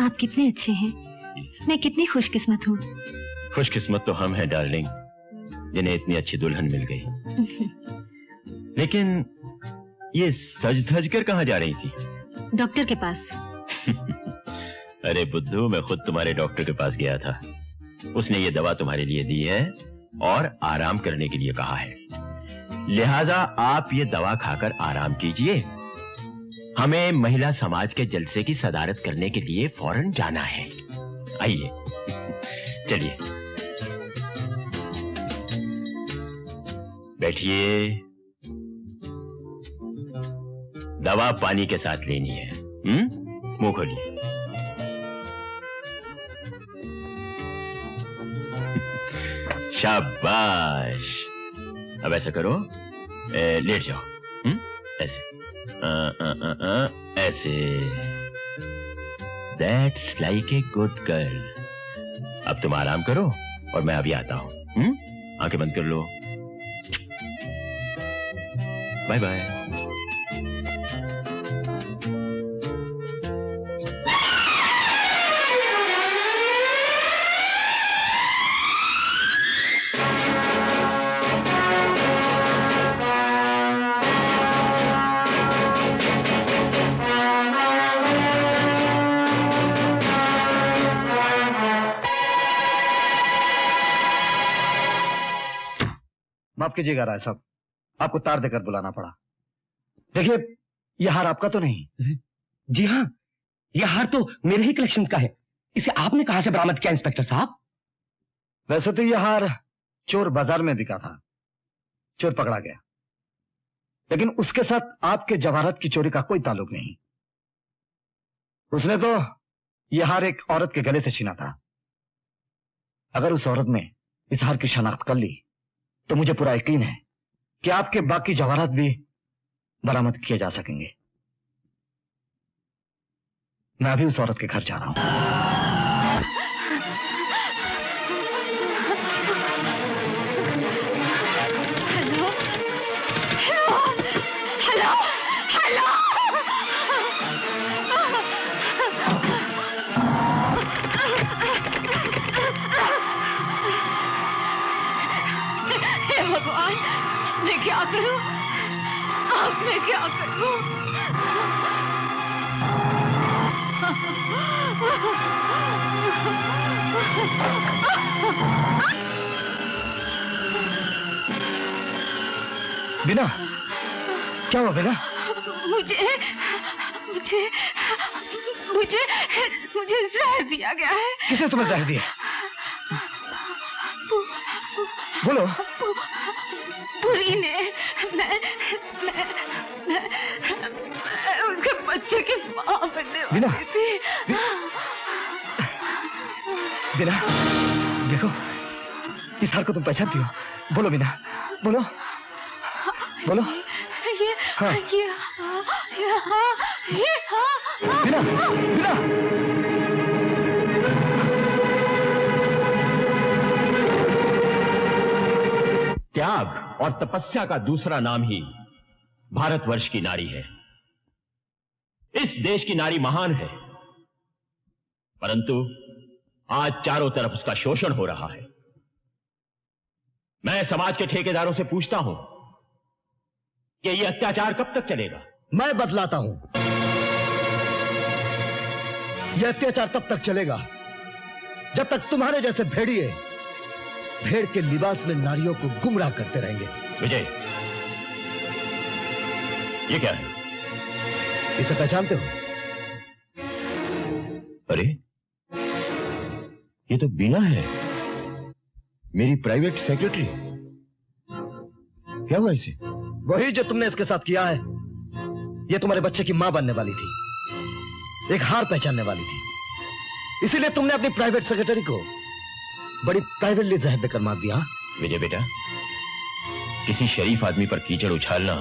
आप कितने अच्छे हैं। मैं कितनी खुशकिस्मत हूँ। खुशकिस्मत तो हम हैं डार्लिंग, जिन्हें इतनी अच्छी दुल्हन मिल गई। लेकिन ये सज धज कर कहाँ जा रही थी? डॉक्टर के पास। अरे बुद्धू, मैं खुद तुम्हारे डॉक्टर के पास गया था। उसने ये दवा तुम्हारे लिए दी है और आराम करने के लिए कहा है। लिहाजा आप ये दवा खाकर आराम कीजिए। हमें महिला समाज के जलसे की सदारत करने के लिए फौरन जाना है। आइए चलिए बैठिए। दवा पानी के साथ लेनी है। मुंह खोलिए। शाबाश। अब ऐसा करो, लेट जाओ। ऐसे ऐसे। That's like a good girl. अब तुम आराम करो और मैं अभी आता हूं। आंखें बंद कर लो। Bye bye. माफ कीजिएगा राय साहब, आपको तार देकर बुलाना पड़ा। देखिए, यह हार आपका तो नहीं? जी हाँ, यह हार तो मेरे ही कलेक्शन का है। इसे आपने कहां से बरामद किया इंस्पेक्टर साहब? वैसे तो यह हार चोर बाजार में बिका था, चोर पकड़ा गया, लेकिन उसके साथ आपके जवाहरात की चोरी का कोई ताल्लुक नहीं। उसने तो यह हार एक औरत के गले से छीना था। अगर उस औरत ने इस हार की शनाख्त कर ली तो मुझे पूरा यकीन है कि आपके बाकी जवाहरात भी बरामद किए जा सकेंगे। मैं अभी उस औरत के घर जा रहा हूं। हेलो हेलो हे भगवान, मैं क्या करूं? अब मैं क्या करूं? बिना, क्या हुआ बिना? मुझे मुझे मुझे मुझे जहर दिया गया है। किसने तुम्हें जहर दिया? बोलो। बुरी ने। मैं उसके बच्चे की माँ बनने बिना, वाली थी। बिना, देखो, इस हार को तुम पहचानती हो? बोलो बिना, बोलो बोलो। ये हाँ। ये बिना, बिना। त्याग और तपस्या का दूसरा नाम ही भारतवर्ष की नारी है। इस देश की नारी महान है, परंतु आज चारों तरफ उसका शोषण हो रहा है। मैं समाज के ठेकेदारों से पूछता हूं कि यह अत्याचार कब तक चलेगा? मैं बतलाता हूं, यह अत्याचार तब तक चलेगा जब तक तुम्हारे जैसे भेड़िए भेड़ के लिबास में नारियों को गुमराह करते रहेंगे। विजय, ये क्या है? इसे पहचानते हो? अरे, ये तो बीना है, मेरी प्राइवेट सेक्रेटरी। क्या हुआ इसे? वही जो तुमने इसके साथ किया है। ये तुम्हारे बच्चे की मां बनने वाली थी, एक हार पहचानने वाली थी, इसीलिए तुमने अपनी प्राइवेट सेक्रेटरी को बड़ी प्राइवेटली जहर देकर मार दिया। विजय बेटा, किसी शरीफ आदमी पर कीचड़ उछालना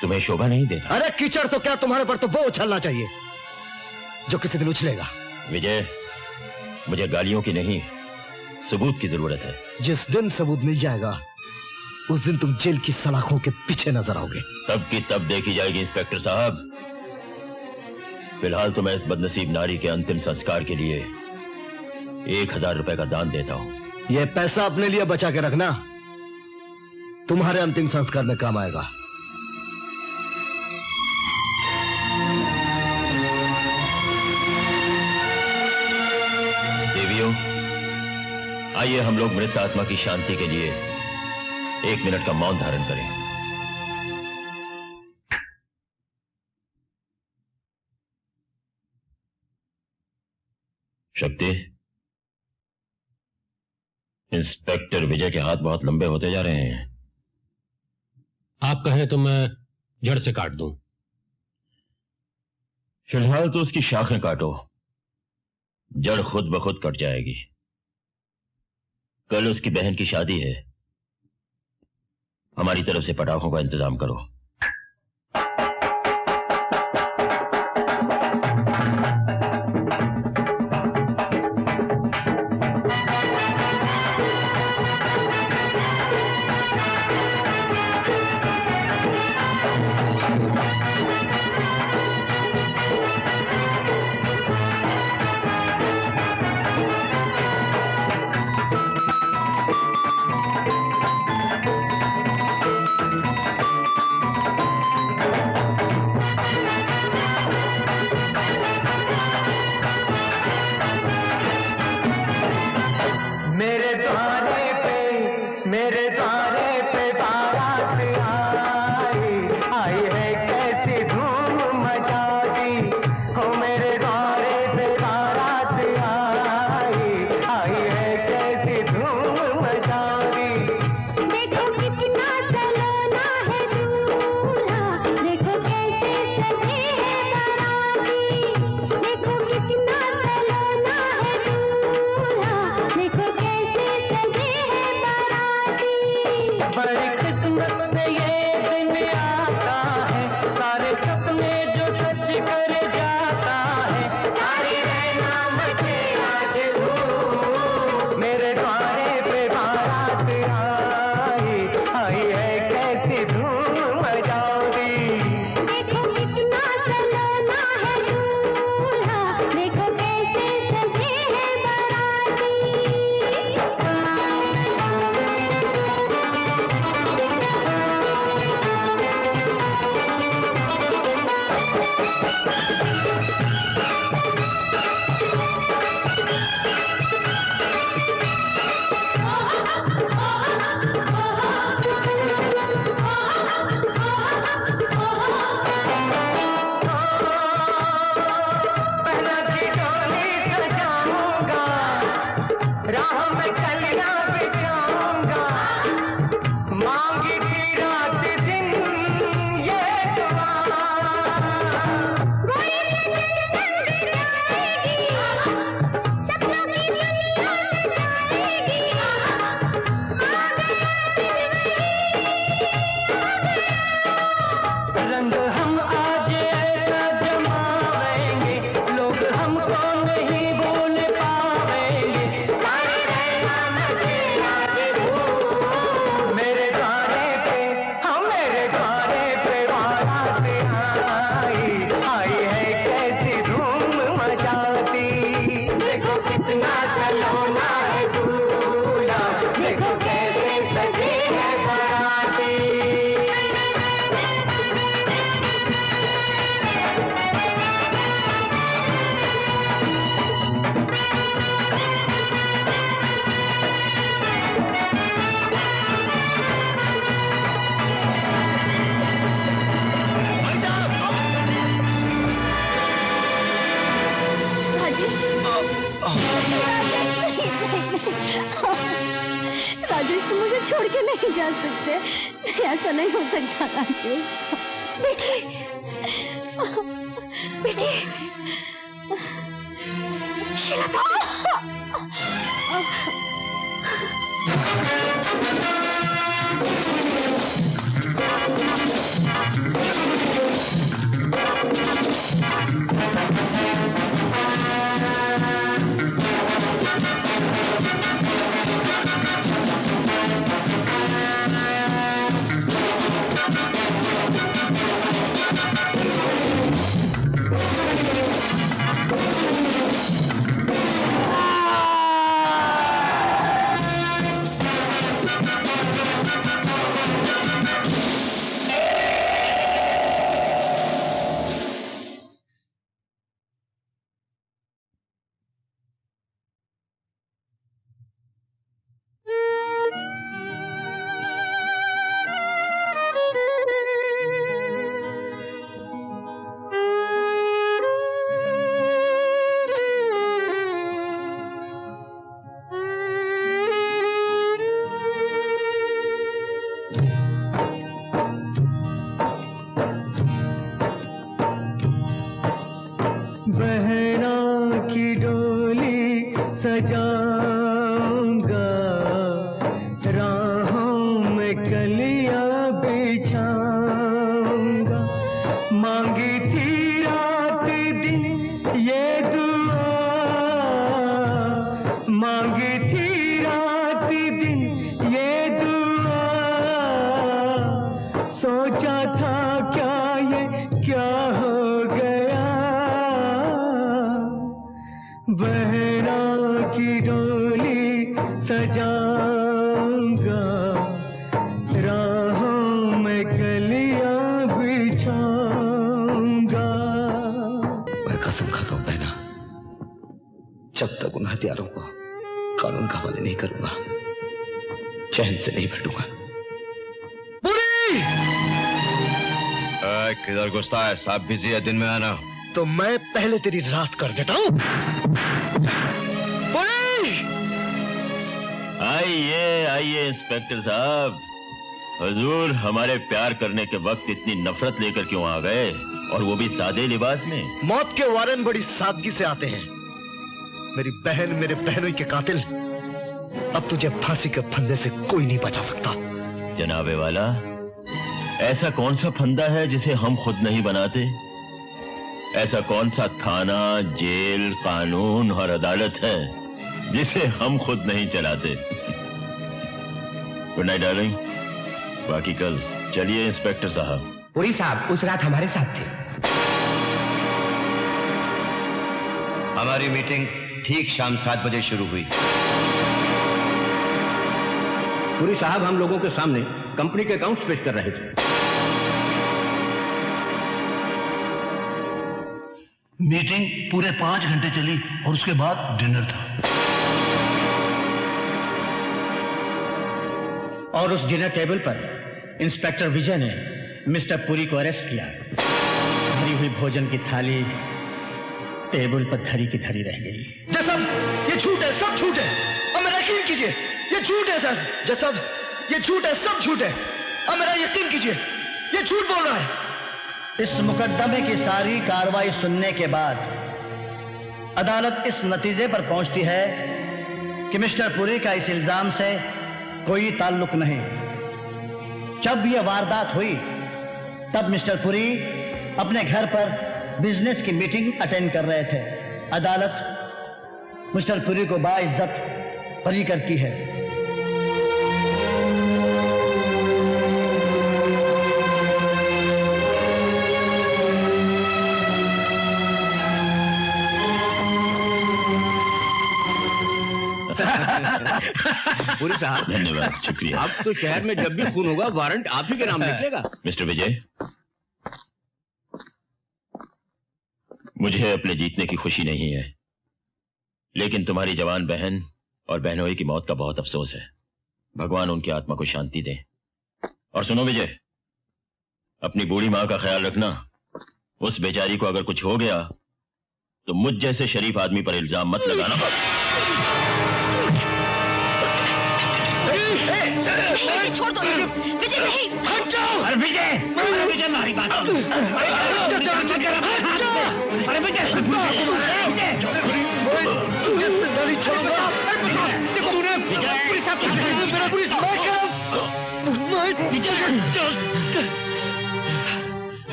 तुम्हें शोभा नहीं देता। अरे कीचड़ तो क्या, तुम्हारे पर तो वो उछलना चाहिए जो किसी दिन उछलेगा। विजय, मुझे गालियों की नहीं, सबूत की जरूरत है। जिस दिन सबूत मिल जाएगा उस दिन तुम जेल की सलाखों के पीछे नजर आओगे। तब की तब देखी जाएगी इंस्पेक्टर साहब। फिलहाल तो मैं इस बदनसीब नारी के अंतिम संस्कार के लिए 1000 रुपए का दान देता हूं। यह पैसा अपने लिए बचा के रखना, तुम्हारे अंतिम संस्कार में काम आएगा। देवियों, आइए हम लोग मृत आत्मा की शांति के लिए 1 मिनट का मौन धारण करें। शक्ति, इंस्पेक्टर विजय के हाथ बहुत लंबे होते जा रहे हैं। आप कहें तो मैं जड़ से काट दूं। फिलहाल तो उसकी शाखें काटो, जड़ खुद ब खुद कट जाएगी। कल उसकी बहन की शादी है, हमारी तरफ से पटाखों का इंतजाम करो। मेरे द्वारे पे बारात आई, आई है कैसी धूम मचा दी। हो मेरे द्वारे पे बारात आई, आई है कैसी धूम मचा दी। देखो कितना सलोना है दूल्हा, देखो कैसे सजे है बाराती। देखो कितना सलोना है दूल्हा, देखो कैसे सजे है बाराती। बड़ी किस्मत से ये दिन आता है, सारे सपने जो सच कर जाता है। सारी रहना मुझे आज धूम, मेरे द्वारे पे बारात आई, आई है कैसी धूम मचा दी। देखो कितना सलोना है दूल्हा, देखो कैसे सजे है बाराती। पहला की डोली सजाऊंगा, राह में कलियां बिछाऊंगा। मांगी थी रात दिन ये दुआ, गोरी सजन संग जाएगी, सपनों की दुनिया सजाएगी। रंग हम आज ऐसा जमावेंगे, लोग हमको नहीं भूल पावेंगे। सारी रहना मुझे आज धूम, मेरे द्वारे पे, हम मेरे द्वारे पे बारात आई, आई है कैसी धूम मचाती। देखो कितना सलोना है दूल्हा, देखो कैसे सजी है बाराती। राजेश, राजेश तुम मुझे छोड़ के नहीं जा सकते, ऐसा नहीं हो सकता राजेश। बेटी, बेटी, शीला। बहना की डोली सजाऊंगा, राहों में कलियां बिछाऊंगा। मांगी थी रात दिन ये दुआ, मांगी थी रात दिन ये दुआ। सोचा था क्या ये क्या हो गया, बहना की डोली सजाऊंगा, राहों में कलियां बिछाऊंगा। मैं कसम खाता हूं बहना, जब तक उन हथियारों को कानून के हवाले नहीं करूंगा, चैन से नहीं बैठूंगा। किधर घुसता है? साहब बिजी है, दिन में आना। तो मैं पहले तेरी रात कर देता हूं। आइए आइए इंस्पेक्टर साहब। हुजूर, हमारे प्यार करने के वक्त इतनी नफरत लेकर क्यों आ गए, और वो भी सादे लिबास में? मौत के वारन बड़ी सादगी से आते हैं। मेरी बहन, मेरे बहनों के कातिल, अब तुझे फांसी के फंदे से कोई नहीं बचा सकता। जनाबे वाला, ऐसा कौन सा फंदा है जिसे हम खुद नहीं बनाते? ऐसा कौन सा थाना, जेल, कानून और अदालत है जिसे हम खुद नहीं चलाते? गुड नाइट डार्लिंग, बाकी कल। चलिए इंस्पेक्टर साहब। पुरी साहब उस रात हमारे साथ थे। हमारी मीटिंग ठीक शाम 7 बजे शुरू हुई। पुरी साहब हम लोगों के सामने कंपनी के अकाउंट्स पेश कर रहे थे। मीटिंग पूरे 5 घंटे चली और उसके बाद डिनर था। और उस डिनर टेबल पर इंस्पेक्टर विजय ने मिस्टर पुरी को अरेस्ट किया। भरी हुई भोजन की थाली टेबल पर धरी की धरी रह गई। जसब, ये झूठ है, सब झूठ है। अब मेरा यकीन कीजिए, ये झूठ है सर। जसब, ये झूठ है, सब झूठ है। अब मेरा यकीन कीजिए, ये झूठ बोल रहा है। इस मुकदमे की सारी कार्रवाई सुनने के बाद अदालत इस नतीजे पर पहुंचती है कि मिस्टर पुरी का इस इल्जाम से कोई ताल्लुक नहीं। जब यह वारदात हुई तब मिस्टर पुरी अपने घर पर बिजनेस की मीटिंग अटेंड कर रहे थे। अदालत मिस्टर पुरी को बाइज्जत बरी करती है। पुरी साहब धन्यवाद, शुक्रिया। अब तो शहर में जब भी खून होगा वारंट आप ही के नाम निकलेगा। मिस्टर विजय, मुझे अपने जीतने की खुशी नहीं है, लेकिन तुम्हारी जवान बहन और बहनोई की मौत का बहुत अफसोस है। भगवान उनकी आत्मा को शांति दे। और सुनो विजय, अपनी बूढ़ी मां का ख्याल रखना। उस बेचारी को अगर कुछ हो गया तो मुझ जैसे शरीफ आदमी पर इल्जाम मत लगाना। नहीं, छोड़ दो विजय, नहीं। हट जाओ। अरे विजय, विजय हमारी बात सुन। अरे विजय, नहीं छोड़ूंगा। तूने पुरी साहब, पुरी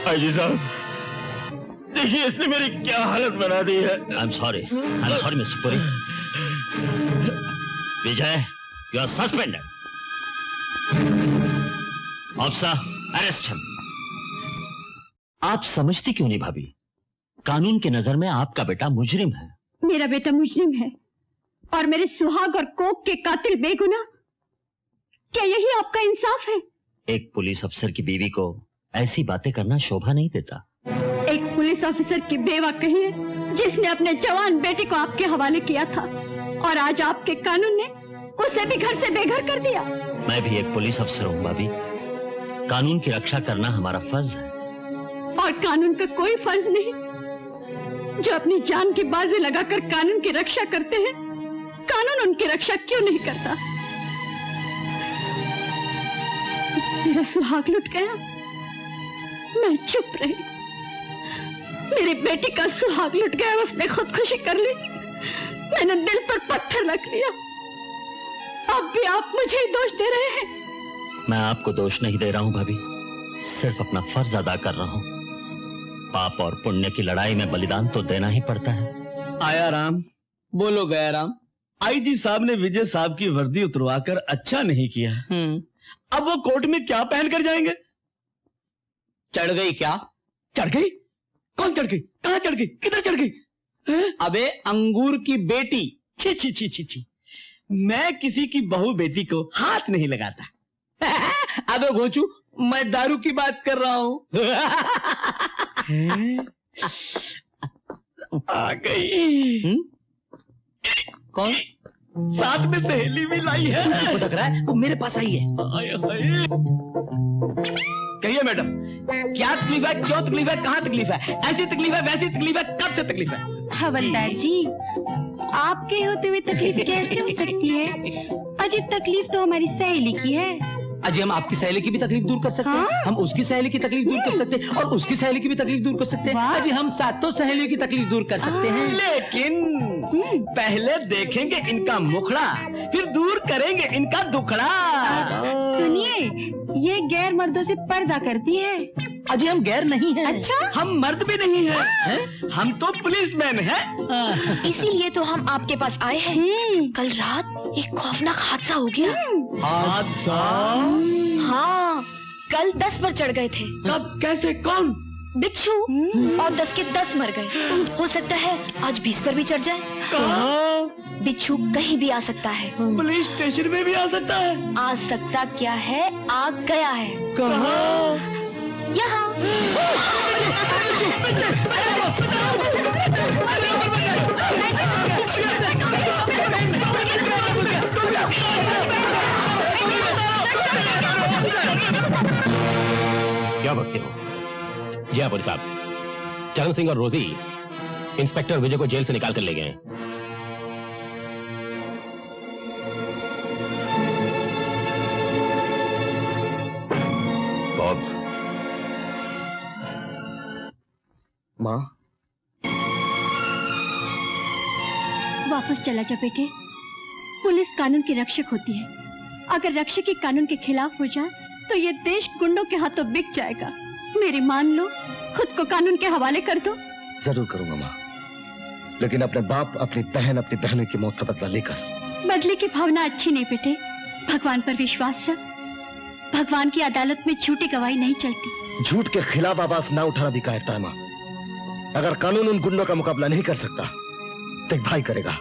आईजी साहब, देखिए इसने मेरी क्या हालत बना दी है। I am sorry mister Puri. Vijay, you are suspended. Officer, arrest him. आप समझती क्यों नहीं भाभी? कानून की नजर में आपका बेटा मुजरिम है। मेरा बेटा मुजरिम है और मेरे सुहाग और कोक के कातिल बेगुनाह। क्या यही आपका इंसाफ है? एक पुलिस अफसर की बीवी को ऐसी बातें करना शोभा नहीं देता। एक पुलिस ऑफिसर की बेवा कही है जिसने अपने जवान बेटे को आपके हवाले किया था, और आज आपके कानून ने उसे भी घर से बेघर कर दिया। मैं भी एक पुलिस अफसर हूँ भाभी। कानून की रक्षा करना हमारा फर्ज है। और कानून का कोई फर्ज नहीं। जो अपनी जान की बाजी लगाकर कानून की रक्षा करते हैं, कानून उनकी रक्षा क्यों नहीं करता? मेरा सुहाग लुट गया, मैं चुप रही। मेरी बेटी का सुहाग लुट गया, उसने खुदकुशी कर ली। मैंने दिल पर पत्थर रख लिया। अब भी आप मुझे ही दोष दे रहे हैं। मैं आपको दोष नहीं दे रहा हूँ भाभी, सिर्फ अपना फर्ज अदा कर रहा हूँ। पाप और पुण्य की लड़ाई में बलिदान तो देना ही पड़ता है। आया राम, बोलो गया राम। आईजी साहब ने विजय साहब की वर्दी उतरवाकर अच्छा नहीं किया। अब वो कोर्ट में क्या पहन कर जाएंगे? चढ़ गई क्या? चढ़ गई? कौन चढ़ गई? कहां चढ़ गई? किधर चढ़ गई? अबे अंगूर की बेटी। छी छी छी छी छी, मैं किसी की बहू बेटी को हाथ नहीं लगाता। अबे घोचू, मैं दारू की बात कर रहा हूं। आ गई। कौन? साथ में सहेली भी लाई है। वो लग रहा है वो मेरे पास आई है। कहिए मैडम, क्या तकलीफ है, क्यों तकलीफ है, कहाँ तकलीफ है? ऐसी तकलीफ है, वैसी तकलीफ है, कब से तकलीफ है? हवलदार जी, आपके होते हुए तकलीफ कैसे हो सकती है? अजी तकलीफ तो हमारी सहेली की है। अजी हम आपकी सहेली की भी तकलीफ दूर कर सकते हैं, हम उसकी सहेली की तकलीफ दूर कर सकते हैं और उसकी सहेली की भी तकलीफ दूर कर सकते हैं। अजी हम सातों सहेलियों की तकलीफ दूर कर सकते हैं। लेकिन पहले देखेंगे इनका मुखड़ा, फिर दूर करेंगे इनका दुखड़ा। सुनिए, ये गैर मर्दों से पर्दा करती है। अजी हम गैर नहीं हैं। अच्छा? हम मर्द भी नहीं हैं, हम तो पुलिसमैन हैं। इसीलिए तो हम आपके पास आए हैं। कल रात एक खौफनाक हादसा हो गया। हादसा? हाँ, कल 10 पर चढ़ गए थे। कब, कैसे, कौन? बिच्छू, और 10 के 10 मर गए। हो सकता है आज 20 पर भी चढ़ जाए। कहाँ? बिच्छू कहीं भी आ सकता है। पुलिस स्टेशन में भी आ सकता है। आ सकता क्या है, आ गया है। कहाँ? यहाँ। क्या भगते हो? जी हाँ पुलिस साहब, चरण सिंह और रोजी इंस्पेक्टर विजय को जेल से निकाल कर ले गए। बॉब। माँ, वापस चला जा बेटे। पुलिस कानून की रक्षक होती है। अगर रक्षक ही कानून के खिलाफ हो जाए तो ये देश गुंडों के हाथों बिक जाएगा। मेरी मान लो, खुद को कानून के हवाले कर दो। जरूर करूंगा माँ, लेकिन अपने बाप, अपनी बहन, अपनी बहनों की मौत का बदला लेकर। बदले की भावना अच्छी नहीं बेटे, भगवान पर विश्वास रख। भगवान की अदालत में झूठी गवाही नहीं चलती। झूठ के खिलाफ आवाज ना उठाना भी कायरता है माँ। अगर कानून उन गुंडों का मुकाबला नहीं कर सकता तो एक भाई करेगा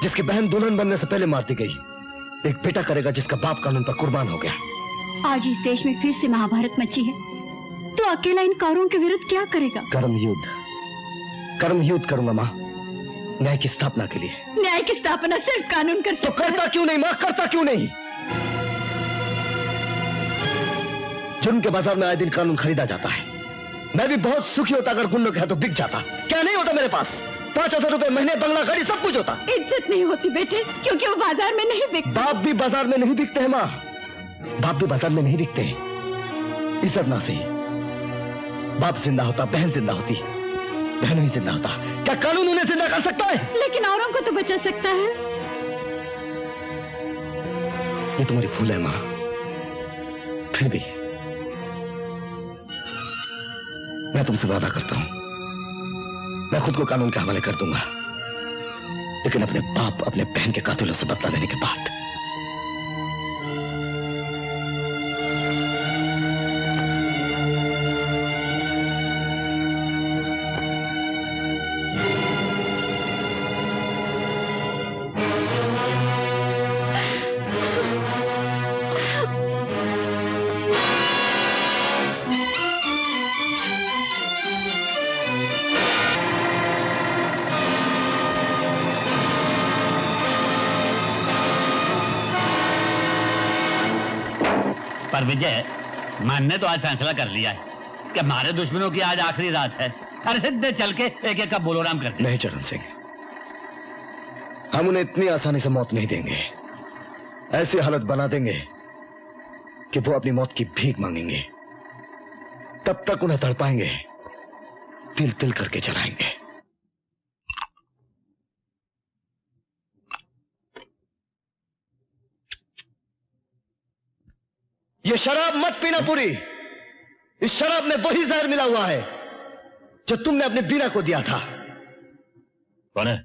जिसकी बहन दुल्हन बनने से पहले मार दी गई। एक बेटा करेगा जिसका बाप कानून पर कुर्बान हो गया। आज इस देश में फिर से महाभारत मची है, तो अकेला इन कौरवों के विरुद्ध क्या करेगा? कर्म युद्ध करूंगा माँ, न्याय की स्थापना के लिए। न्याय की स्थापना सिर्फ कानून कर सकता है। तो करता क्यों नहीं माँ, करता क्यों नहीं? जुर्म के बाजार में आए दिन कानून खरीदा जाता है। मैं भी बहुत सुखी होता अगर गुंडों के हाथों बिक जाता। क्या नहीं होता मेरे पास? 5,000 रुपए महीने, बंगला, गाड़ी, सब कुछ होता। इज्जत नहीं होती बेटे, क्योंकि वो बाजार में नहीं बिकते। बाप भी बाजार में नहीं बिकते हैं माँ, बाप भी बाजार में नहीं बिकते। इज्जत ना सही, बाप जिंदा होता, बहन जिंदा होती, बहन भी जिंदा होता। क्या कानून उन्हें जिंदा कर सकता है? लेकिन औरों को तो बचा सकता है। ये तुम्हारी भूल है माँ। फिर भी मैं तुमसे वादा करता हूं, मैं खुद को कानून के हवाले कर दूंगा, लेकिन अपने बाप, अपने बहन के कातिलों से बदला लेने के बाद। पर विजय, मन ने तो आज फैसला कर लिया है कि हमारे दुश्मनों की आज आखिरी रात है। अरे सीधे चल के एक एक का बोलोराम करते। नहीं चरण सिंह, हम उन्हें इतनी आसानी से मौत नहीं देंगे। ऐसी हालत बना देंगे कि वो अपनी मौत की भीख मांगेंगे। तब तक उन्हें तड़पाएंगे, तिल तिल करके जलाएंगे। ये शराब मत पीना पूरी। इस शराब में वही जहर मिला हुआ है जो तुमने अपने बीना को दिया था। कौन है?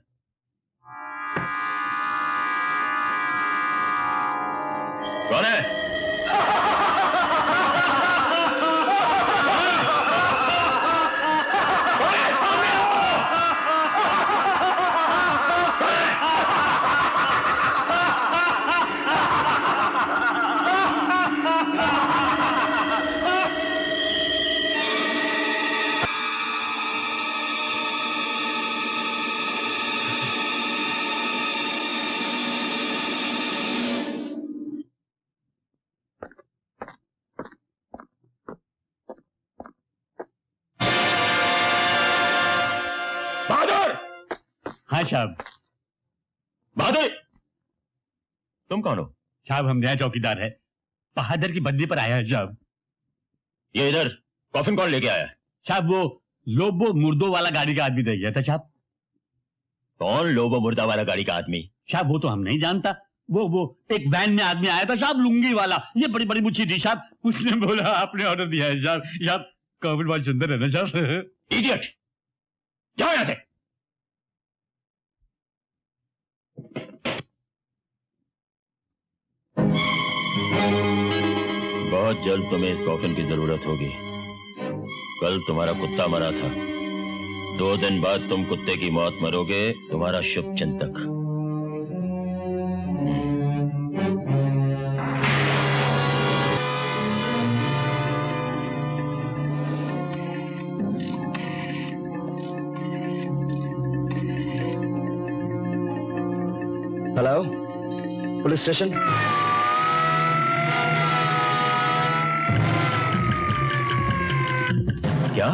कौन है? हाँ साहब। बहादुर, तुम कौन हो? साहब हम नया चौकीदार है, बहादुर की बदली पर आया है साहब। ये इधर कॉफिन कौन लेके आया? साहब वो लोबो मुर्दों वाला गाड़ी का आदमी दे गया था साहब। कौन लोबो मुर्दा वाला गाड़ी का आदमी? साहब वो तो हम नहीं जानता। वो एक वैन में आदमी आया था साहब, लुंगी वाला, ये बड़ी बड़ी मुच्छी थी साहब। उसने बोला आपने ऑर्डर दिया है साहब। साहब कॉफिन बहुत सुंदर है ना साहब। इडियट, जाओ यहां से। बहुत जल्द तुम्हें इस कॉफिन की जरूरत होगी। कल तुम्हारा कुत्ता मरा था, 2 दिन बाद तुम कुत्ते की मौत मरोगे। तुम्हारा शुभ चिंतक। Hello, police station. क्या?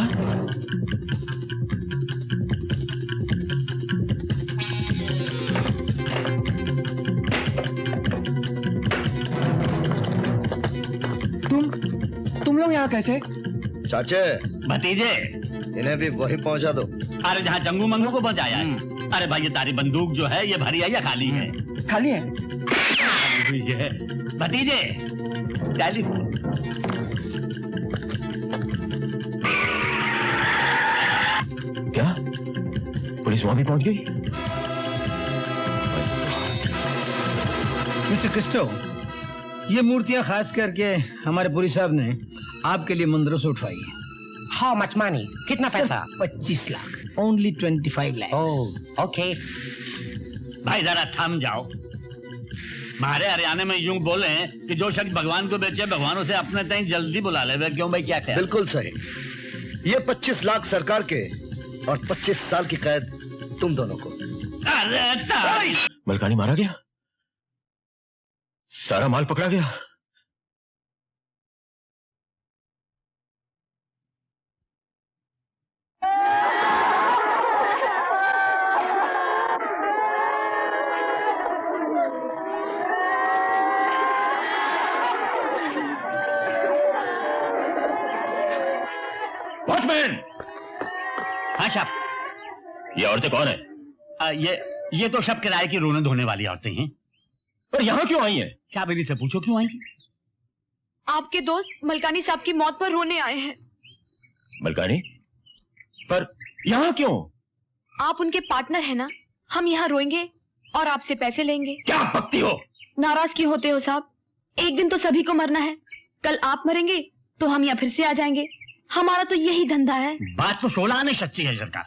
तुम लोग यहाँ कैसे? चाचे, भतीजे, इन्हें भी वही पहुंचा दो। अरे जहाँ जंगू मंगू को पहुंचाया है। अरे भाई ये तारी बंदूक जो है ये भरी है या खाली है? खाली है। ये भतीजे, टेलीफोन। क्या पुलिस वहां भी पहुंच गई? मिस्टर क्रिस्टो, ये मूर्तियां खास करके हमारे पुरी साहब ने आपके लिए मंदिरों से उठवाई है। How much money? कितना पैसा? 25 lakh. Only 25 lakh. Oh okay. भाई जरा थम जाओ। हमारे हरियाणा में यूं बोले कि जो शख्स भगवान को बेचे भगवान उसे अपने तक जल्दी बुला ले। क्यों भाई, क्या ख्याल? बिल्कुल सही। ये 25 लाख सरकार के और 25 साल की कैद तुम दोनों को। अरे मलकानी मारा गया, सारा माल पकड़ा गया। वॉचमैन! हाँ साहब। ये औरतें कौन है? ये तो सब किराए की रोने धोने वाली औरतें हैं। पर यहाँ क्यों आई हैं? क्या बेबी से पूछो क्यों आई? आपके दोस्त मलकानी साहब की मौत पर रोने आए हैं। मलकानी? पर यहाँ क्यों? आप उनके पार्टनर हैं ना, हम यहाँ रोएंगे और आपसे पैसे लेंगे। क्या बकती हो? नाराज क्यों होते हो साहब? एक दिन तो सभी को मरना है। कल आप मरेंगे तो हम यहाँ फिर से आ जाएंगे। हमारा तो यही धंधा है। बात तो 16 आने सच्ची है सरकार।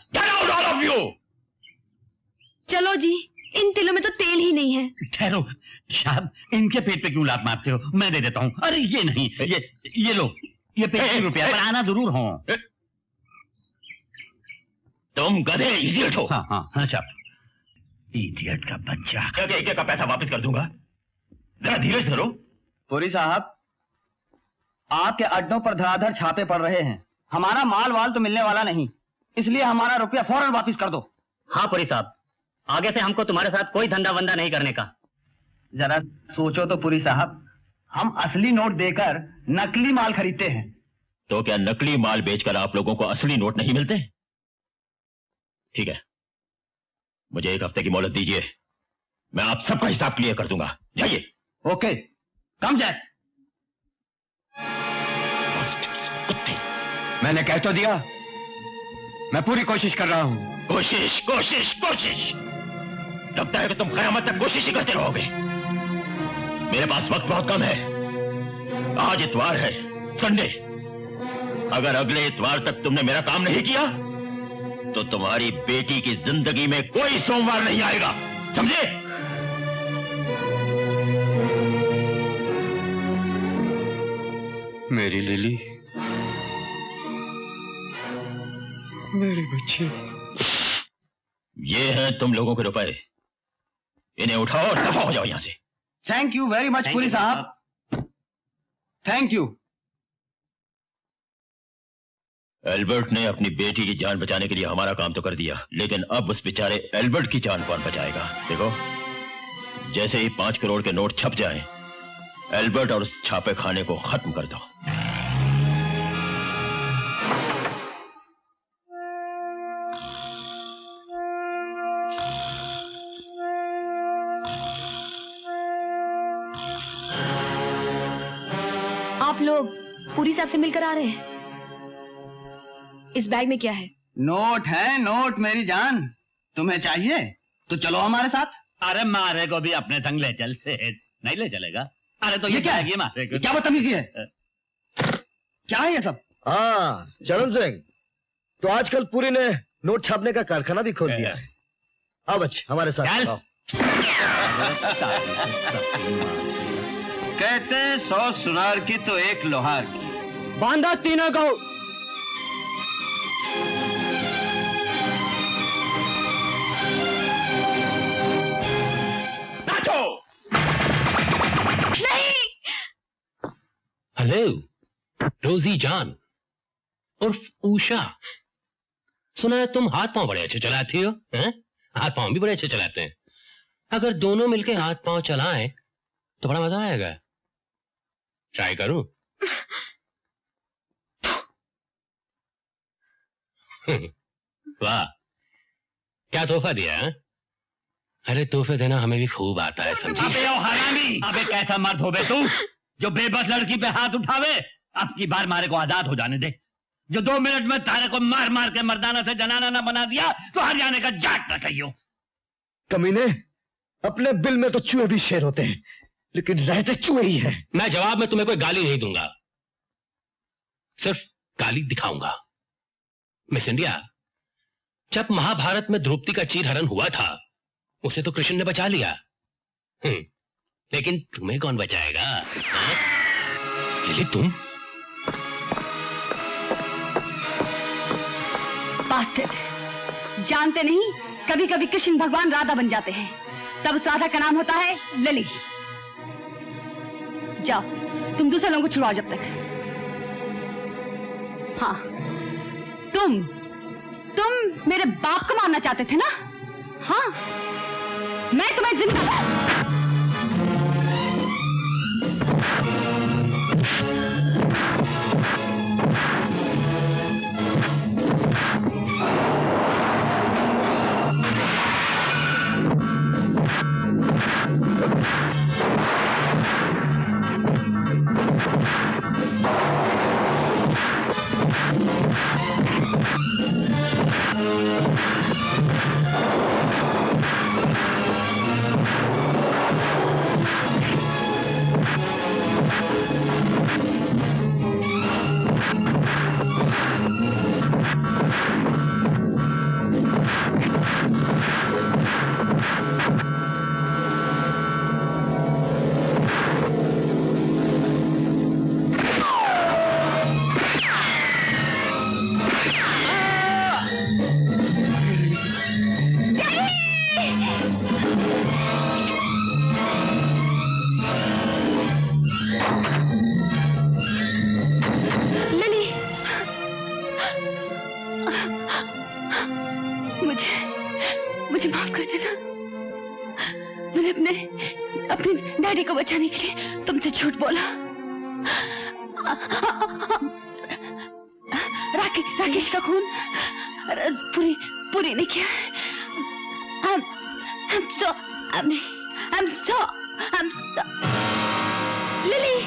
चलो जी, इन तिलों में तो तेल ही नहीं है। ठहरो साहब, इनके पेट पे क्यों लात मारते हो? मैं दे देता हूँ। अरे ये नहीं, ये लो, ये 25 रुपया, पर आना जरूर हो। तुम गधे, इडियट हो। हाँ हाँ हाँ साहब। इडियट का बच्चा। एक का पैसा वापस कर दूंगा, जरा धीरज धरो। पुरी साहब, आपके अड्डों पर धड़ाधड़ छापे पड़ रहे हैं। हमारा माल वाल तो मिलने वाला नहीं, इसलिए हमारा रुपया फौरन वापस कर दो। हाँ पुरी साहब, आगे से हमको तुम्हारे साथ कोई धंधा वंदा नहीं करने का। जरा सोचो तो पुरी साहब, हम असली नोट देकर नकली माल खरीदते हैं। तो क्या नकली माल बेचकर आप लोगों को असली नोट नहीं मिलते? ठीक है, मुझे 1 हफ्ते की मोहलत दीजिए, मैं आप सबका हिसाब क्लियर कर दूंगा। जाइए। ओके, कम जाए। मैंने कह तो दिया, मैं पूरी कोशिश कर रहा हूं। कोशिश कोशिश कोशिश, लगता है कि तुम कयामत तक कोशिश ही करते रहोगे। मेरे पास वक्त बहुत कम है। आज इतवार है, संडे। अगर अगले इतवार तक तुमने मेरा काम नहीं किया तो तुम्हारी बेटी की जिंदगी में कोई सोमवार नहीं आएगा, समझे? मेरी लिली, मेरी बच्ची। ये हैं तुम लोगों के रुपए, इन्हें उठाओ और दफा हो जाओ यहां से। Thank you very much Puri साहब, थैंक यू। एल्बर्ट ने अपनी बेटी की जान बचाने के लिए हमारा काम तो कर दिया, लेकिन अब उस बेचारे एल्बर्ट की जान कौन बचाएगा? देखो, जैसे ही 5 करोड़ के नोट छप जाएं, एल्बर्ट और उस छापे खाने को खत्म कर दो। आप लोग पूरी साहब से मिलकर आ रहे हैं? इस बैग में क्या है? नोट है, नोट मेरी जान। तुम्हें चाहिए तो चलो हमारे साथ। अरे मारे को भी अपने संग ले चल से नहीं ले चलेगा। अरे तो ये क्या है? मारे को क्या बदतमीजी है? क्या है ये सब? हाँ चरण सिंह, तो आजकल पूरी ने नोट छापने का कारखाना भी खोल दिया है। अब अच्छा हमारे साथ आओ। कहते 100 सुनार की तो 1 लोहार की। बांधा तीनों को। हेलो रोजी जान उर्फ उषा, सुना है तुम हाथ पांव बड़े अच्छे चलाती हो, हैं? हाथ पांव भी बड़े अच्छे चलाते हैं। अगर दोनों मिलके हाथ पांव चलाएं तो बड़ा मजा आएगा। ट्राई करूं? वाह, क्या तोहफा दिया है? अरे तोहफे देना हमें भी खूब आता है, समझी? अबे ओ हरामी, अबे कैसा मर्द हो बे तू जो बेबस लड़की पे हाथ उठावे? अब की बार मारे को आजाद हो जाने दे। जो 2 मिनट में तारे को मार मार के मर्दाना से जनाना ना बना दिया तो हरियाणा का जाट ना कहियो। कमीने, अपने बिल में तो चूहे भी शेर होते हैं, लेकिन रहते चूहे ही हैं। मैं जवाब में तुम्हें कोई गाली नहीं दूंगा, सिर्फ गाली दिखाऊंगा। मिस इंडिया, जब महाभारत में द्रौपदी का चीरहरण हुआ था उसे तो कृष्ण ने बचा लिया, लेकिन तुम्हें कौन बचाएगा? लिली तुम? बास्टर्ड, जानते नहीं कभी कभी कृष्ण भगवान राधा बन जाते हैं, तब उस राधा का नाम होता है लिली। जाओ तुम दूसरे लोगों को छुड़ाओ जब तक। हाँ, तुम मेरे बाप को मारना चाहते थे ना? हाँ, मैं तुम्हें जिंदा मुझे माफ कर देना। मैंने अपने डैडी को बचाने के लिए तुमसे झूठ बोला। राकेश का खून पूरी ने किया। I'm so lily.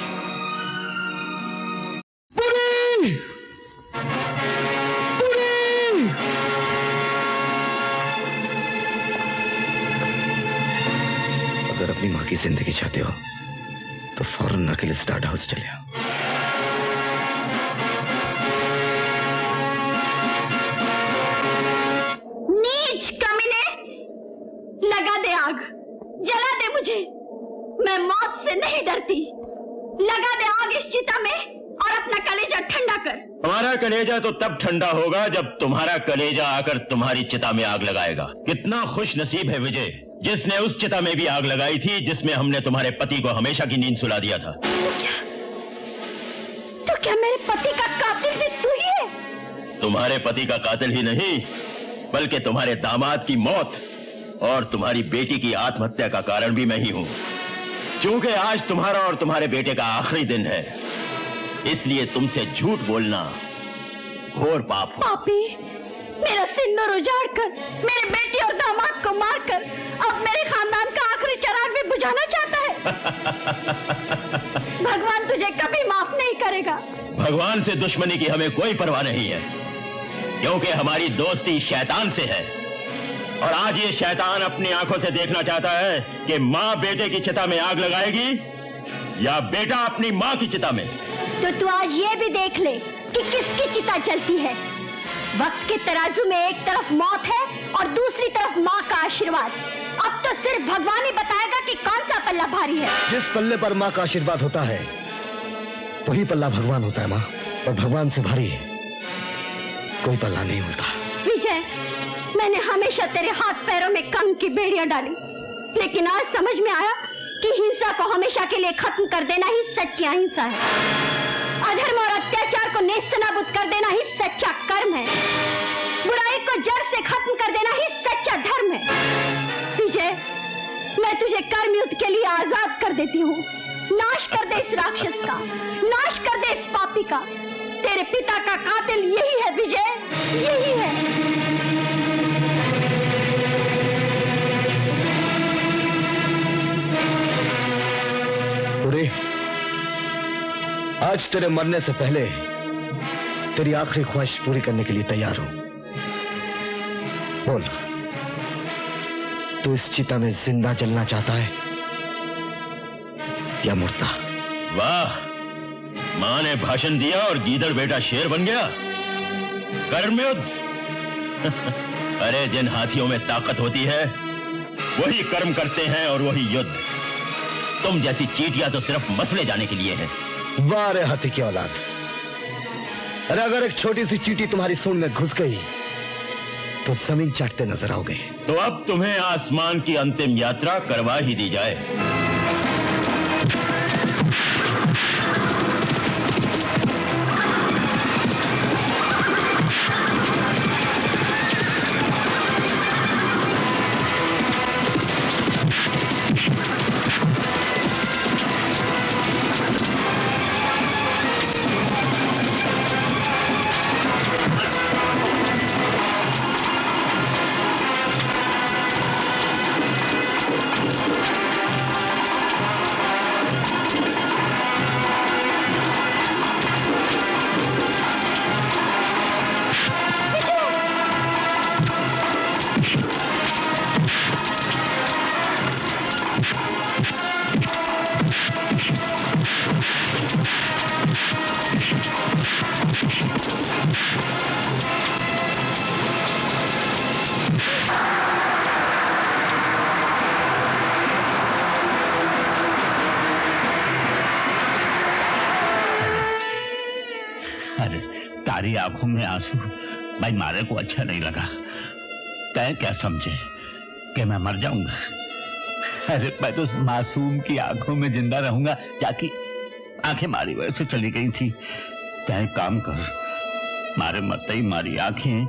अगर अपनी माँ की जिंदगी चाहते हो तो फौरन अकेले स्टार्ट हाउस चले आओ। नीच कमीने, लगा दे आग, जला दे मुझे। मैं मौत से नहीं डरती। लगा दे आग इस चिता में और अपना कलेजा ठंडा कर। हमारा कलेजा तो तब ठंडा होगा जब तुम्हारा कलेजा आकर तुम्हारी चिता में आग लगाएगा। कितना खुश नसीब है विजय, जिसने उस चिता में भी आग लगाई थी जिसमें हमने तुम्हारे पति को हमेशा की नींद सुला दिया था। तो क्या मेरे पति का कातिल भी तू ही है? तुम्हारे पति का कातिल ही नहीं बल्कि तुम्हारे दामाद की मौत और तुम्हारी बेटी की आत्महत्या का कारण भी मैं ही हूं। क्योंकि आज तुम्हारा और तुम्हारे बेटे का आखिरी दिन है, इसलिए तुमसे झूठ बोलना घोर पाप हो। पापी, मेरा सिंदूर उजाड़कर, मेरे बेटी और दामाद को मारकर अब मेरे खानदान का आखिरी चिराग भी बुझाना चाहता है। भगवान तुझे कभी माफ नहीं करेगा। भगवान से दुश्मनी की हमें कोई परवाह नहीं है, क्योंकि हमारी दोस्ती शैतान से है। और आज ये शैतान अपनी आंखों से देखना चाहता है कि माँ बेटे की चिता में आग लगाएगी या बेटा अपनी माँ की चिता में। तो तू आज ये भी देख ले कि किसकी चिता चलती है। वक्त के तराजू में एक तरफ मौत है और दूसरी तरफ माँ का आशीर्वाद। अब तो सिर्फ भगवान ही बताएगा कि कौन सा पल्ला भारी है। जिस पल्ले पर माँ का आशीर्वाद होता है वही पल्ला भगवान होता है माँ, और भगवान से भारी है कोई पल्ला नहीं होता। विजय, मैंने हमेशा तेरे हाथ पैरों में कंग की बेड़ियां डाली, लेकिन आज समझ में आया कि हिंसा को हमेशा के लिए खत्म कर देना ही सच्ची अहिंसा है। अधर्म और अत्याचार को नेस्तनाबूद कर देना ही सच्चा कर्म है। बुराई को जड़ से खत्म कर देना ही सच्चा धर्म है। विजय, मैं तुझे कर्म युद्ध के लिए आजाद कर देती हूँ। नाश कर दे इस राक्षस का, नाश कर दे इस पापी का। तेरे पिता का कातिल यही है विजय, यही है। आज तेरे मरने से पहले तेरी आखिरी ख्वाहिश पूरी करने के लिए तैयार हूं। बोल, तू इस चिता में जिंदा जलना चाहता है या मुर्दा? वाह, मां ने भाषण दिया और गीदड़ बेटा शेर बन गया। कर्म युद्ध। अरे जिन हाथियों में ताकत होती है वही कर्म करते हैं और वही युद्ध। तुम जैसी चींटियां तो सिर्फ मसले जाने के लिए है। वाह रे हाथी की औलाद। अरे अगर एक छोटी सी चींटी तुम्हारी सूंड में घुस गई तो जमीन चाटते नजर आओगे। तो अब तुम्हें आसमान की अंतिम यात्रा करवा ही दी जाए। तारी आंखों में आंसू भाई मारे को अच्छा नहीं लगा। तय क्या समझे कि मैं मर जाऊंगा? अरे मैं तो उस मासूम की आंखों में जिंदा रहूंगा जाकि आंखें मारी वजह से चली गई थी। तय काम कर, मारे मरते ही मारी आंखें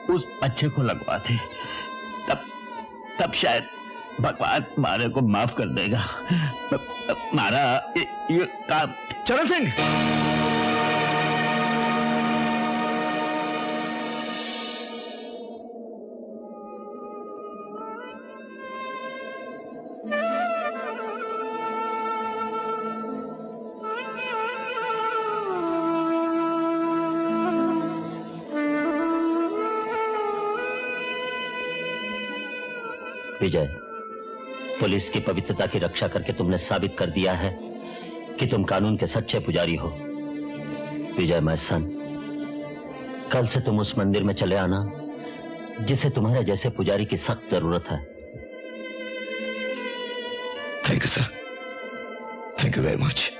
उस बच्चे को लगवा दे, तब शायद भगवान मारे को माफ कर देगा। मारा ये काम। चरण सिंह, विजय, पुलिस की पवित्रता की रक्षा करके तुमने साबित कर दिया है कि तुम कानून के सच्चे पुजारी हो। विजय माय सन, कल से तुम उस मंदिर में चले आना जिसे तुम्हारे जैसे पुजारी की सख्त जरूरत है। Thank you sir, thank you very much.